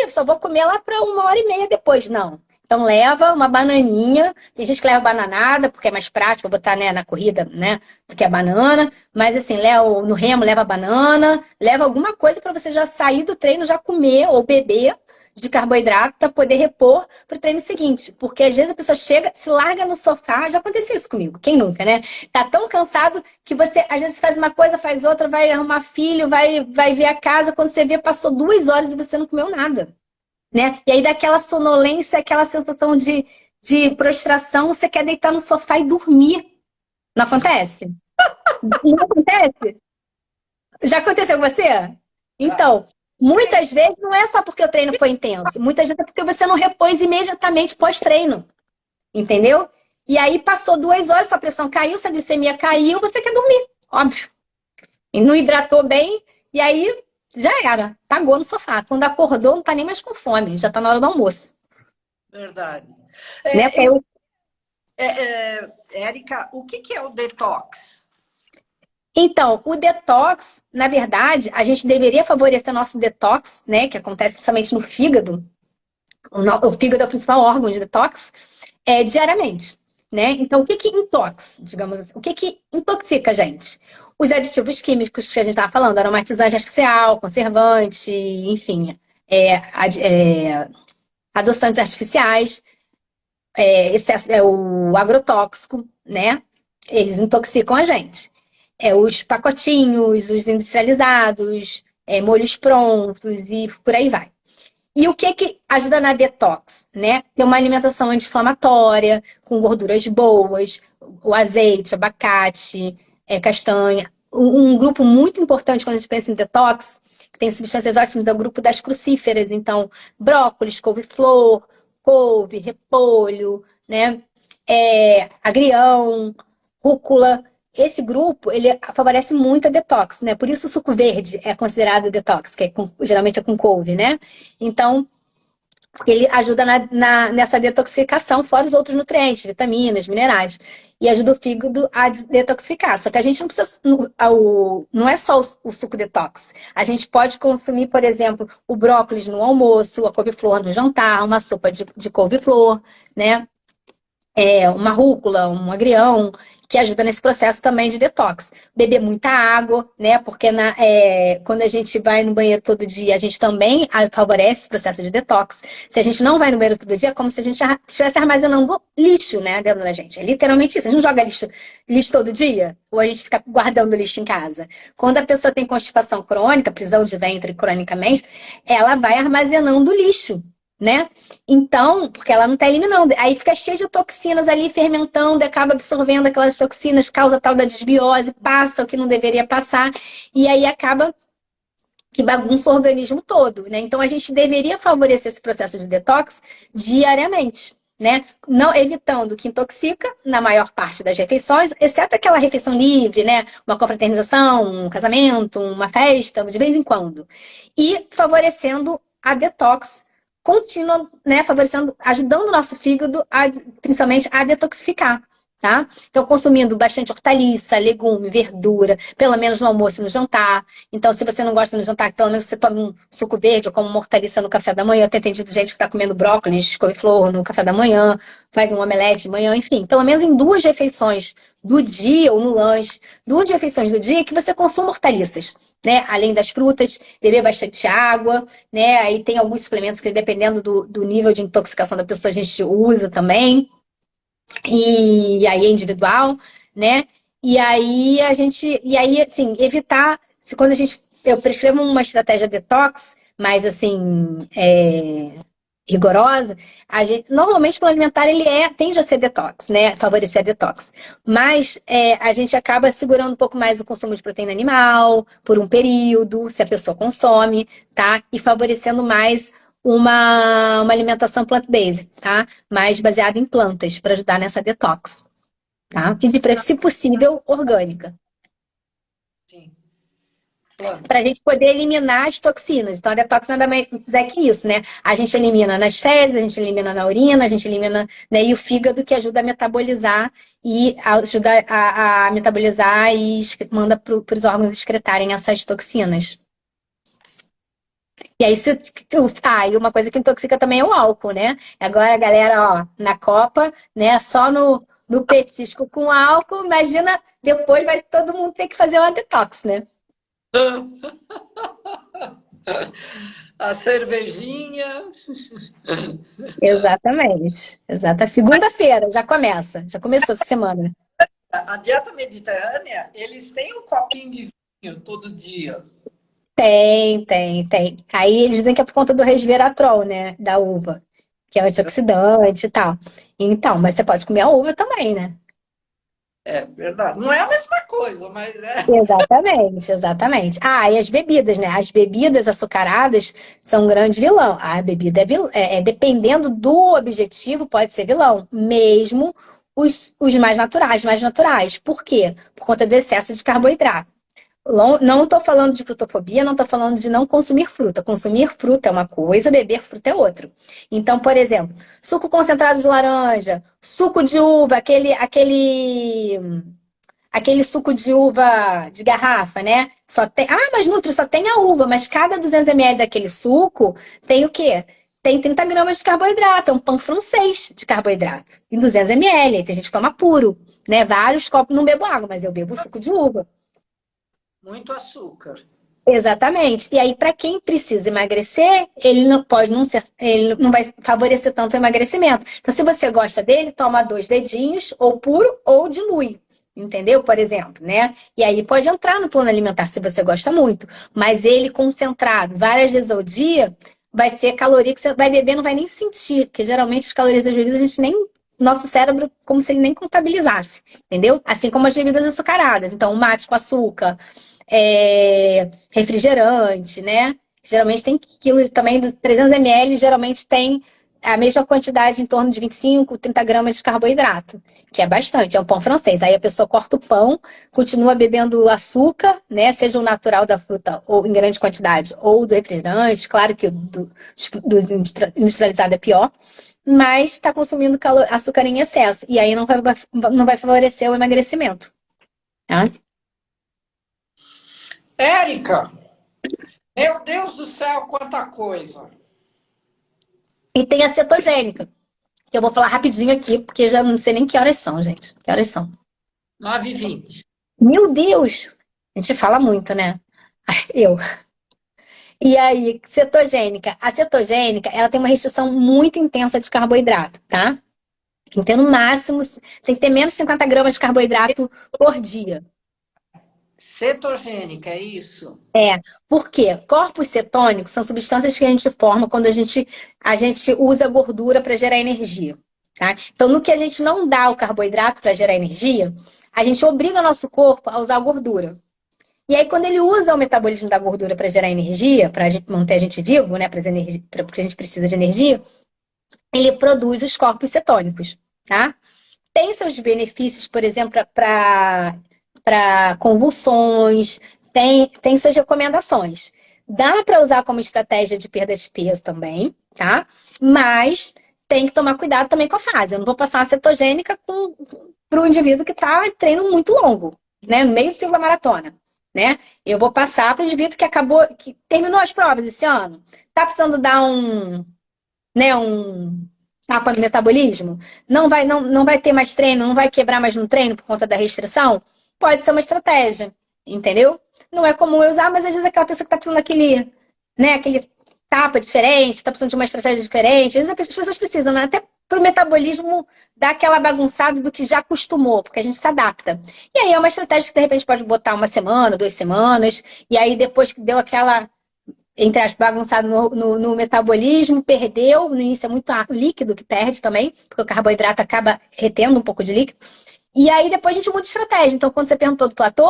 A: só vou comer lá para 1h30 depois. Não. Então leva uma bananinha, tem gente que leva bananada, porque é mais prático botar, né, na corrida, né, do que a banana, mas assim, no remo leva banana, leva alguma coisa para você já sair do treino, já comer ou beber de carboidrato para poder repor para o treino seguinte. Porque às vezes a pessoa chega, se larga no sofá, já aconteceu isso comigo, quem nunca, né? Tá tão cansado que você às vezes faz uma coisa, faz outra, vai arrumar filho, vai ver a casa, quando você vê, passou 2 horas e você não comeu nada, né? E aí dá aquela sonolência, aquela sensação de prostração, você quer deitar no sofá e dormir. Não acontece? Não acontece? Já aconteceu com você? Então, muitas vezes não é só porque o treino foi intenso, muitas vezes é porque você não repôs imediatamente pós-treino, entendeu? E aí passou 2 horas, sua pressão caiu, sua glicemia caiu, você quer dormir, óbvio. E não hidratou bem, e aí já era, pagou no sofá. Quando acordou, não tá nem mais com fome, já tá na hora do almoço.
B: Verdade.
A: Né?
B: Érica, o que é o detox?
A: Então, o detox, na verdade, a gente deveria favorecer o nosso detox, né? Que acontece principalmente no fígado. O fígado é o principal órgão de detox, diariamente, né? Então, o que intox, digamos assim? O que intoxica a gente? Os aditivos químicos que a gente estava falando, aromatizante artificial, conservante, enfim, adoçantes artificiais, excesso, o agrotóxico, né? Eles intoxicam a gente. Os pacotinhos, os industrializados, molhos prontos e por aí vai. E o que ajuda na detox, né? Ter uma alimentação anti-inflamatória, com gorduras boas, o azeite, abacate, castanha. Um grupo muito importante quando a gente pensa em detox, que tem substâncias ótimas, é o grupo das crucíferas. Então, brócolis, couve-flor, couve, repolho, né? Agrião, rúcula. Esse grupo, ele favorece muito a detox, né? Por isso o suco verde é considerado detox, que geralmente é com couve, né? Então, ele ajuda nessa detoxificação, fora os outros nutrientes, vitaminas, minerais. E ajuda o fígado a detoxificar. Só que a gente não precisa... Não é só o suco detox. A gente pode consumir, por exemplo, o brócolis no almoço, a couve-flor no jantar, uma sopa de couve-flor, né? uma rúcula, um agrião, que ajuda nesse processo também de detox. Beber muita água, né? Porque quando a gente vai no banheiro todo dia, a gente também favorece esse processo de detox. Se a gente não vai no banheiro todo dia, é como se a gente estivesse armazenando lixo, né, dentro da gente. É literalmente isso. A gente não joga lixo todo dia, ou a gente fica guardando lixo em casa. Quando a pessoa tem constipação crônica, prisão de ventre cronicamente, ela vai armazenando lixo, né? Então, porque ela não está eliminando, aí fica cheio de toxinas ali fermentando, acaba absorvendo aquelas toxinas, causa tal da desbiose, passa o que não deveria passar, e aí acaba que bagunça o organismo todo, né? Então a gente deveria favorecer esse processo de detox diariamente, né? Não evitando que intoxica na maior parte das refeições, exceto aquela refeição livre, né? Uma confraternização, um casamento, uma festa, de vez em quando. E favorecendo a detox contínua, né? Favorecendo, ajudando o nosso fígado, principalmente, a detoxificar. Tá? Então, consumindo bastante hortaliça, legume, verdura, pelo menos no almoço e no jantar. Então, se você não gosta no jantar, pelo menos você tome um suco verde ou como uma hortaliça no café da manhã. Eu tenho entendido gente que está comendo brócolis, couve-flor no café da manhã, faz um omelete de manhã, enfim. Pelo menos em 2 refeições do dia ou no lanche, 2 refeições do dia que você consuma hortaliças, né? Além das frutas, beber bastante água, né? Aí tem alguns suplementos que, dependendo do nível de intoxicação da pessoa, a gente usa também. E aí é individual, né? E aí, assim, evitar, se quando eu prescrevo uma estratégia detox, mais assim, rigorosa, normalmente o plano alimentar ele tende a ser detox, né? Favorecer a detox. Mas a gente acaba segurando um pouco mais o consumo de proteína animal por um período, se a pessoa consome, tá? E favorecendo mais uma alimentação plant-based, tá? Mais baseada em plantas, para ajudar nessa detox, tá? E se possível, orgânica.
B: Sim, plano.
A: Para a gente poder eliminar as toxinas. Então, a detox nada mais é que isso, né? A gente elimina nas fezes, a gente elimina na urina, a gente elimina, né? E o fígado que ajuda a metabolizar e ajuda a metabolizar e manda para os órgãos excretarem essas toxinas. E aí, e uma coisa que intoxica também é o álcool, né? Agora, a galera, ó, na Copa, né? Só no petisco com álcool, imagina, depois vai todo mundo ter que fazer uma detox, né?
B: A cervejinha.
A: Exatamente. Exata. Segunda-feira já começa. Já começou essa semana.
B: A dieta mediterrânea, eles têm um copinho de vinho todo dia.
A: Tem, tem, tem. Aí eles dizem que é por conta do resveratrol, né? Da uva, que é antioxidante e tal. Então, mas você pode comer a uva também, né?
B: É verdade. Não é a mesma coisa, mas é.
A: Exatamente, exatamente. Ah, e as bebidas, né? As bebidas açucaradas são um grande vilão. A bebida dependendo do objetivo, pode ser vilão, mesmo os mais naturais, mais naturais. Por quê? Por conta do excesso de carboidrato. Não estou falando de frutofobia, não estou falando de não consumir fruta. Consumir fruta é uma coisa, beber fruta é outra. Então, por exemplo, suco concentrado de laranja, suco de uva, aquele suco de uva de garrafa, né? Mas Nutri, só tem a uva, mas cada 200 ml daquele suco tem o quê? Tem 30 gramas de carboidrato, é um pão francês de carboidrato. Em 200 ml, tem gente que toma puro, né? Vários copos, não bebo água, mas eu bebo suco de uva.
B: Muito açúcar.
A: Exatamente. E aí, para quem precisa emagrecer, ele não pode não ser, ele não vai favorecer tanto o emagrecimento. Então, se você gosta dele, toma 2 dedinhos, ou puro, ou dilui. Entendeu? Por exemplo, né? E aí pode entrar no plano alimentar se você gosta muito. Mas ele concentrado várias vezes ao dia, vai ser caloria que você vai beber, não vai nem sentir. Porque geralmente as calorias das bebidas a gente nem. Nosso cérebro, como se ele nem contabilizasse. Entendeu? Assim como as bebidas açucaradas. Então, o mate com açúcar refrigerante, né? Geralmente tem quilo também de 300 ml, geralmente tem a mesma quantidade, em torno de 25, 30 gramas de carboidrato, que é bastante, é um pão francês. Aí a pessoa corta o pão, continua bebendo açúcar, né? Seja o natural da fruta ou em grande quantidade, ou do refrigerante, claro que o do industrializado é pior, mas está consumindo açúcar em excesso, e aí não vai favorecer o emagrecimento, tá?
B: Érica, meu Deus do céu, quanta coisa.
A: E tem a cetogênica, que eu vou falar rapidinho aqui, porque já não sei nem que horas são, gente. Que horas são?
B: 9h20.
A: Meu Deus! A gente fala muito, né? Eu. E aí, cetogênica. A cetogênica, ela tem uma restrição muito intensa de carboidrato, tá? Tem que ter no máximo, tem que ter menos de 50 gramas de carboidrato por dia.
B: Cetogênica, é isso?
A: É, por quê? Corpos cetônicos são substâncias que a gente forma quando a gente usa gordura para gerar energia, tá? Então, no que a gente não dá o carboidrato para gerar energia, a gente obriga o nosso corpo a usar a gordura. E aí, quando ele usa o metabolismo da gordura para gerar energia, para manter a gente vivo, né, porque a gente precisa de energia, ele produz os corpos cetônicos, tá? Tem seus benefícios, por exemplo, para convulsões, tem suas recomendações. Dá para usar como estratégia de perda de peso também, tá? Mas tem que tomar cuidado também com a fase. Eu não vou passar uma cetogênica para um indivíduo que está em treino muito longo, né? No meio do ciclo da maratona, né? Eu vou passar para o indivíduo que terminou as provas esse ano. Tá precisando dar um tapa no metabolismo, não vai ter mais treino, não vai quebrar mais no treino por conta da restrição, pode ser uma estratégia, entendeu? Não é comum eu usar, mas às vezes aquela pessoa que está precisando aquele tapa diferente, está precisando de uma estratégia diferente, às vezes as pessoas precisam, né? Até para o metabolismo dar aquela bagunçada do que já acostumou, porque a gente se adapta. E aí é uma estratégia que de repente pode botar uma semana, 2 semanas, e aí depois que deu aquela entre as bagunçado no metabolismo, perdeu, no início é muito líquido que perde também, porque o carboidrato acaba retendo um pouco de líquido. E aí depois a gente muda de estratégia. Então, quando você perguntou do platô,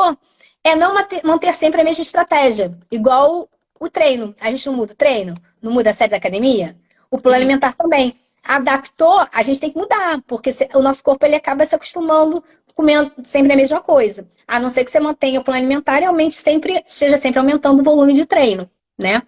A: é não manter sempre a mesma estratégia. Igual o treino. A gente não muda o treino, não muda a série da academia. O plano
B: Sim.
A: alimentar também. Adaptou, a gente tem que mudar, porque o nosso corpo ele acaba se acostumando comendo sempre a mesma coisa. A não ser que você mantenha o plano alimentar e esteja sempre aumentando o volume de treino, né?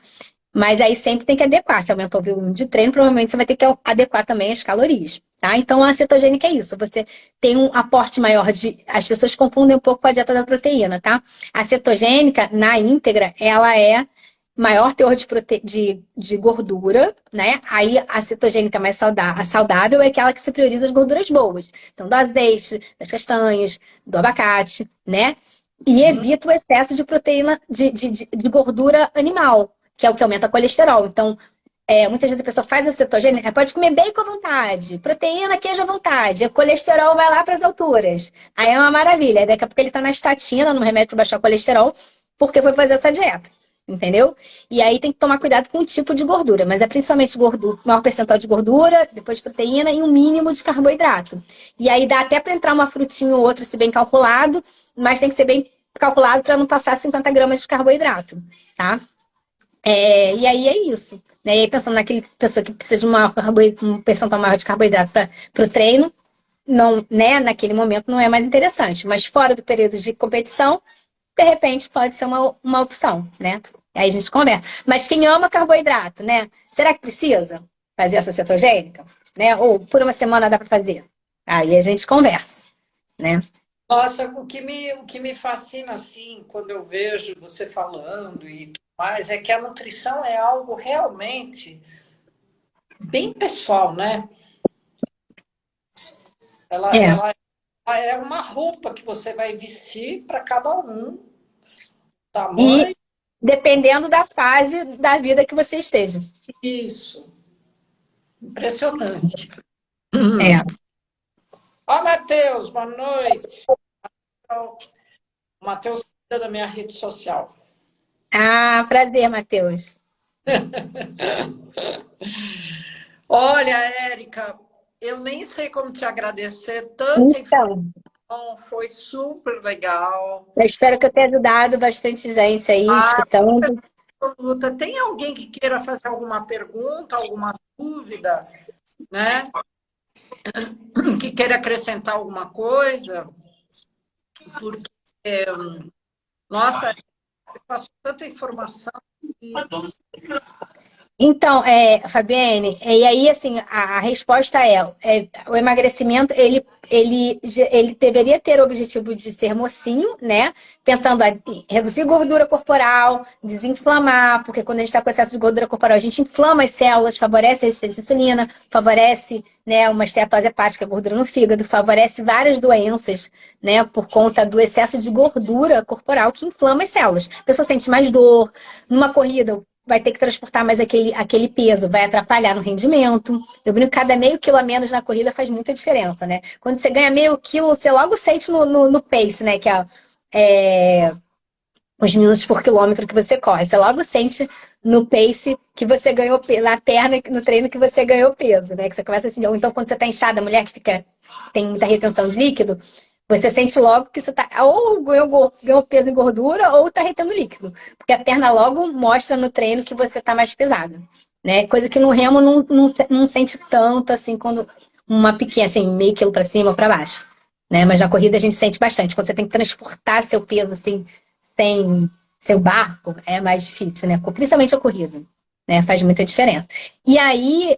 A: Mas aí sempre tem que adequar. Se aumentou o volume de treino, provavelmente você vai ter que adequar também as calorias, tá? Então a cetogênica é isso. Você tem um aporte maior de. As pessoas confundem um pouco com a dieta da proteína, tá? A cetogênica, na íntegra, ela é maior teor de gordura, né? Aí a cetogênica mais saudável é aquela que se prioriza as gorduras boas. Então, do azeite, das castanhas, do abacate, né? E evita o excesso de proteína, de gordura animal, que é o que aumenta o colesterol. Então, muitas vezes a pessoa faz a cetogênica, pode comer bacon à vontade, proteína, queijo à vontade, o colesterol vai lá para as alturas. Aí é uma maravilha. Daqui a pouco ele está na estatina, no remédio para baixar o colesterol, porque foi fazer essa dieta. Entendeu? E aí tem que tomar cuidado com o tipo de gordura, mas é principalmente gordura, maior percentual de gordura, depois de proteína e um mínimo de carboidrato. E aí dá até para entrar uma frutinha ou outra, se bem calculado, mas tem que ser bem calculado para não passar 50 gramas de carboidrato, tá? E aí é isso. Né? E aí pensando naquele pessoa que precisa de um percentual maior de carboidrato para o treino, não, né, naquele momento não é mais interessante. Mas fora do período de competição, de repente pode ser uma opção, né? Aí a gente conversa. Mas quem ama carboidrato, né? Será que precisa fazer essa cetogênica? Né? Ou por uma semana dá para fazer? Aí a gente conversa, né?
B: Nossa, o que me fascina, assim, quando eu vejo você falando e tudo mais, é que a nutrição é algo realmente bem pessoal, né? Ela,
A: É.
B: ela, ela é uma roupa que você vai vestir para cada um,
A: E
B: tamanho,
A: dependendo da fase da vida que você esteja.
B: isso. Impressionante.
A: É.
B: Ó, Matheus, boa noite. O Matheus é da minha rede social.
A: Ah, prazer, Matheus.
B: Olha, Érica, eu nem sei como te agradecer, tanta
A: Então,
B: informação, foi super legal.
A: eu espero que eu tenha ajudado bastante gente aí,
B: Ah,
A: escutando.
B: absoluta. Tem alguém que queira fazer alguma pergunta, alguma dúvida, né? Que queira acrescentar alguma coisa? Porque, nossa, eu passo tanta informação.
A: Então, Fabiane, e aí, assim, a resposta o emagrecimento, ele deveria ter o objetivo de ser mocinho, né? Pensando em reduzir gordura corporal, desinflamar, porque quando a gente está com excesso de gordura corporal, a gente inflama as células, favorece a resistência à insulina, favorece, né, uma esteatose hepática, gordura no fígado, favorece várias doenças, né, por conta do excesso de gordura corporal que inflama as células. A pessoa sente mais dor, numa corrida, vai ter que transportar mais aquele peso, vai atrapalhar no rendimento. Eu brinco que cada meio quilo a menos na corrida faz muita diferença, né? Quando você ganha meio quilo, você logo sente no pace, né? Que é os minutos por quilômetro que você corre. Você logo sente no pace que você ganhou na perna, no treino que você ganhou peso, né? Que você começa assim, ou então quando você tá inchada, a mulher que tem muita retenção de líquido, você sente logo que você tá ou ganhou peso em gordura ou tá retendo líquido. Porque a perna logo mostra no treino que você tá mais pesado, né? Coisa que no remo não sente tanto assim quando uma pequena, assim, meio quilo para cima ou para baixo, né? Mas na corrida a gente sente bastante. Quando você tem que transportar seu peso assim sem seu barco, é mais difícil, né? Principalmente a corrida, né? Faz muita diferença. E aí,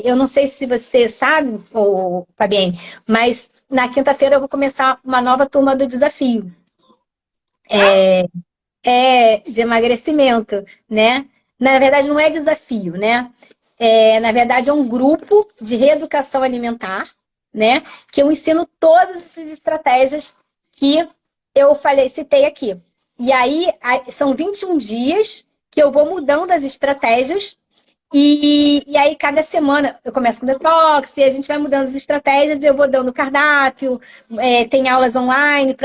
A: eu não sei se você sabe, ou Fabienne, mas na quinta-feira eu vou começar uma nova turma do desafio. De emagrecimento, né? Na verdade, não é desafio, né? Na verdade, é um grupo de reeducação alimentar, né? Que eu ensino todas essas estratégias que citei aqui. E aí, são 21 dias que eu vou mudando as estratégias e aí, cada semana, eu começo com detox, e a gente vai mudando as estratégias, e eu vou dando cardápio, tem aulas online,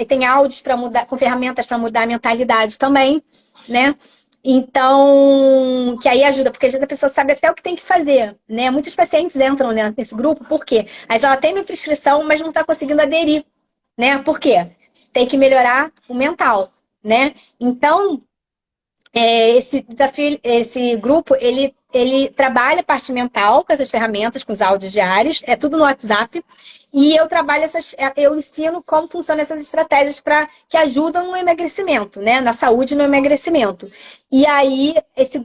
A: tem áudios para mudar, com ferramentas para mudar a mentalidade também, né? Então, que aí ajuda, porque às vezes a pessoa sabe até o que tem que fazer, né? Muitos pacientes entram, né, nesse grupo, por quê? Às vezes ela tem uma prescrição, mas não está conseguindo aderir, né? Por quê? Tem que melhorar o mental, né? Então, esse desafio, esse grupo, ele trabalha a parte mental com essas ferramentas, com os áudios diários, é tudo no WhatsApp, e eu trabalho eu ensino como funcionam essas estratégias que ajudam no emagrecimento, né? Na saúde e no emagrecimento. E aí,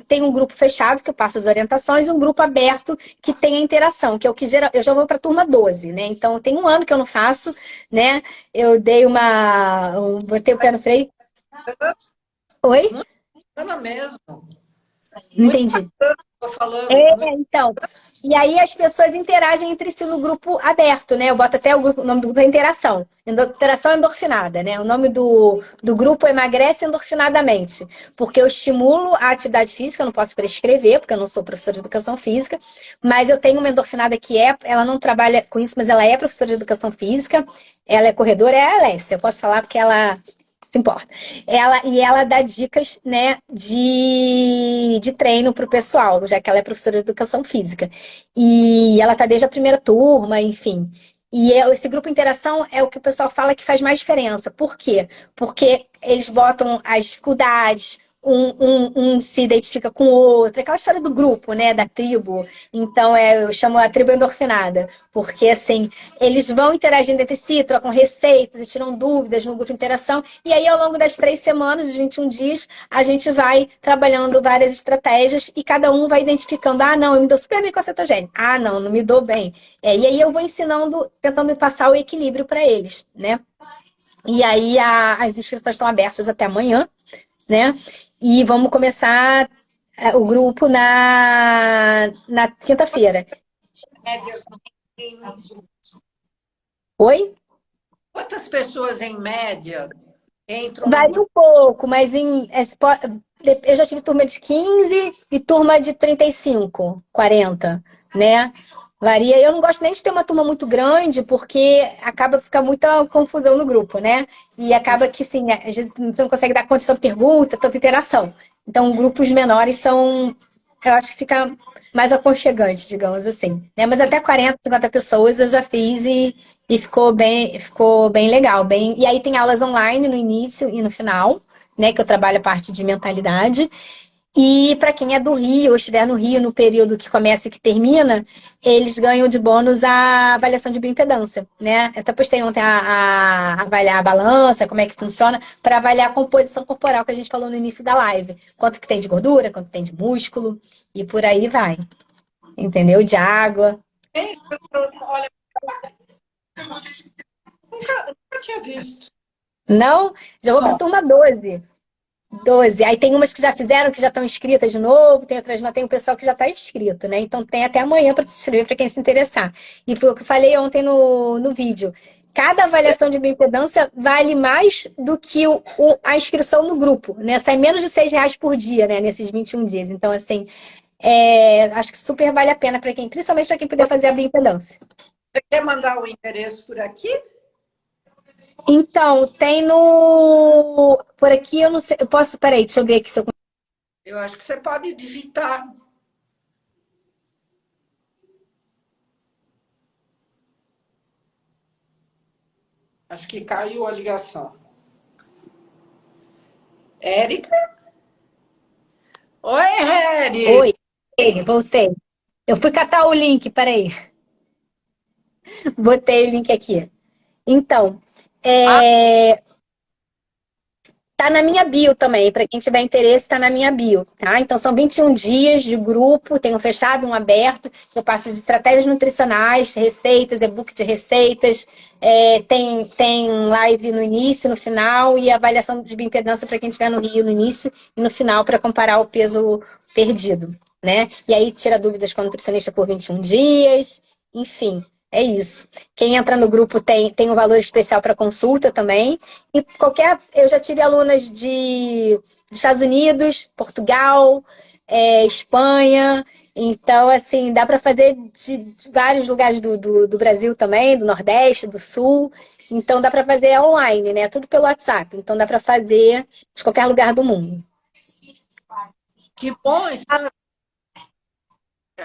A: tem um grupo fechado que eu passo as orientações e um grupo aberto que tem a interação, que é o que eu já vou para a turma 12, né? Então, tem um ano que eu não faço, né? Eu dei botei o pé no freio. Oi?
B: Muito bacana mesmo.
A: Não
B: Muito
A: entendi.
B: bacana, estou falando. Muito...
A: Então. E aí as pessoas interagem entre si no grupo aberto, né? Eu boto até o nome do grupo é Interação. Interação endorfinada, né? O nome do grupo é Emagrece Endorfinadamente. Porque eu estimulo a atividade física, eu não posso prescrever, porque eu não sou professora de educação física, mas eu tenho uma endorfinada ela não trabalha com isso, mas ela é professora de educação física, ela é corredora, é a Alessia. Eu posso falar porque ela se importa. Ela dá dicas, né, de treino para o pessoal, já que ela é professora de educação física. E ela está desde a primeira turma, enfim. E esse grupo interação é o que o pessoal fala que faz mais diferença. Por quê? Porque eles botam as dificuldades, um se identifica com o outro, aquela história do grupo, né, da tribo. Então, eu chamo a tribo endorfinada, porque, assim, eles vão interagindo entre si, trocam receitas, tiram dúvidas no grupo de interação, e aí, ao longo das 3 semanas, dos 21 dias, a gente vai trabalhando várias estratégias e cada um vai identificando, não, eu me dou super bem com a cetogênica, não me dou bem. E aí eu vou ensinando, tentando passar o equilíbrio para eles, né? E aí, as inscrições estão abertas até amanhã, né? E vamos começar o grupo na quinta-feira. Oi?
B: Quantas pessoas, em média, entram no
A: Varia
B: grupo?
A: um pouco, mas eu já tive turma de 15 e turma de 35, 40, né? Varia. Eu não gosto nem de ter uma turma muito grande, porque acaba ficar muita confusão no grupo, né? E acaba que, sim, às vezes você não consegue dar conta de tanta pergunta, tanta interação. Então, grupos menores eu acho que fica mais aconchegante, digamos assim, né? Mas até 40, 50 pessoas eu já fiz e ficou bem legal. E aí tem aulas online no início e no final, né? Que eu trabalho a parte de mentalidade. E para quem é do Rio, ou estiver no Rio no período que começa e que termina, eles ganham de bônus a avaliação de bioimpedância, né? Eu até postei ontem avaliar a balança, como é que funciona, para avaliar a composição corporal que a gente falou no início da live. Quanto que tem de gordura, quanto tem de músculo, e por aí vai. Entendeu? De água.
B: Olha, nunca tinha visto.
A: Não? Já vou para a
B: Não.
A: turma 12. 12. Aí tem umas que já fizeram, que já estão inscritas de novo, tem outras não, tem o pessoal que já está inscrito, né? Então tem até amanhã para se inscrever, para quem se interessar. E foi o que eu falei ontem no vídeo. Cada avaliação de bioimpedância vale mais do que a inscrição no grupo, né? Sai menos de R$ 6 por dia, né? Nesses 21 dias. Então, assim, acho que super vale a pena para quem, principalmente para quem puder fazer a bioimpedância.
B: Você quer mandar o endereço por aqui?
A: Então, tem no. Por aqui eu não sei. Eu posso. Peraí, deixa eu ver aqui se eu.
B: Eu acho que você pode digitar. Acho que caiu a ligação. Érica? Oi,
A: Oi,
B: Érica!
A: voltei. Eu fui catar o link, peraí. Botei o link aqui. Então,
B: Ah,
A: tá na minha bio também. Para quem tiver interesse, tá na minha bio, tá? Então, são 21 dias de grupo, tem um fechado, um aberto. Eu passo as estratégias nutricionais, receitas, e-book de receitas. Tem live no início, no final, e avaliação de bioimpedância para quem estiver no Rio no início e no final para comparar o peso perdido, né? E aí tira dúvidas com a nutricionista por 21 dias, enfim. É isso. Quem entra no grupo tem um valor especial para consulta também. E eu já tive alunas dos Estados Unidos, Portugal, Espanha. Então, assim, dá para fazer de vários lugares do Brasil também, do Nordeste, do Sul. Então, dá para fazer online, né? Tudo pelo WhatsApp. Então, dá para fazer de qualquer lugar do mundo.
B: que bom! Isso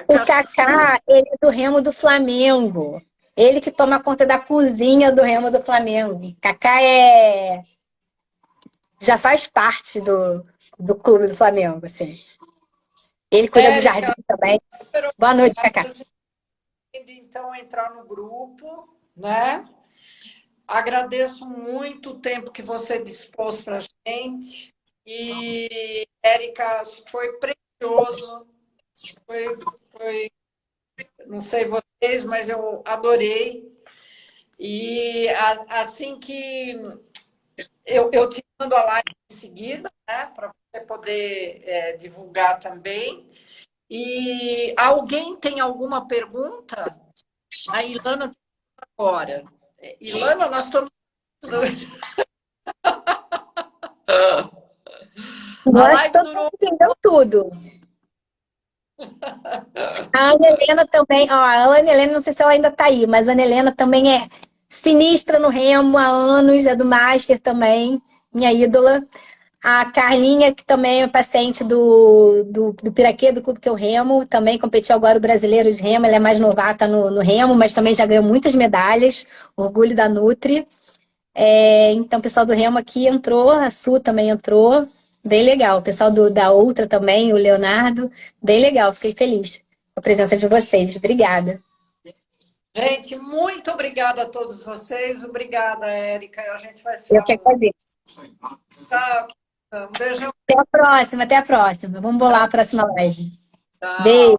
A: O Kaká, ele é do Remo do Flamengo. Ele que toma conta da cozinha do Remo do Flamengo. Kaká já faz parte do clube do Flamengo, assim. Ele cuida do jardim
B: Érica,
A: também.
B: super
A: Boa noite, Kaká.
B: obrigada. Então, entrar no grupo, né? Agradeço muito o tempo que você dispôs para a gente. E, Érica, foi precioso. Foi, não sei vocês, mas eu adorei. E assim que eu te mando a live em seguida, né? Para você poder divulgar também. E alguém tem alguma pergunta? A Ilana agora. Ilana, nós estamos. A
A: Eu acho que
B: live
A: todo mundo
B: durou.
A: entendeu tudo. A Ana Helena também, ó, a Ana Helena, não sei se ela ainda tá aí, mas a Ana Helena também é sinistra no Remo há anos, é do Master também, minha ídola. A Carlinha, que também é paciente do Piraquê, do clube que eu remo, também competiu agora o brasileiro de remo, ela é mais novata no remo, mas também já ganhou muitas medalhas, orgulho da Nutri. Então, o pessoal do remo aqui entrou, a Su também entrou, bem legal. O pessoal da Outra também, o Leonardo, bem legal, fiquei feliz com a presença de vocês. Obrigada.
B: Gente, muito obrigada a todos vocês. Obrigada, Érica. A gente vai se
A: Eu que
B: falando.
A: agradeço.
B: Tchau. Um beijão.
A: Até a próxima, até a próxima. Vamos bolar a próxima live.
B: Tchau.
A: Beijo.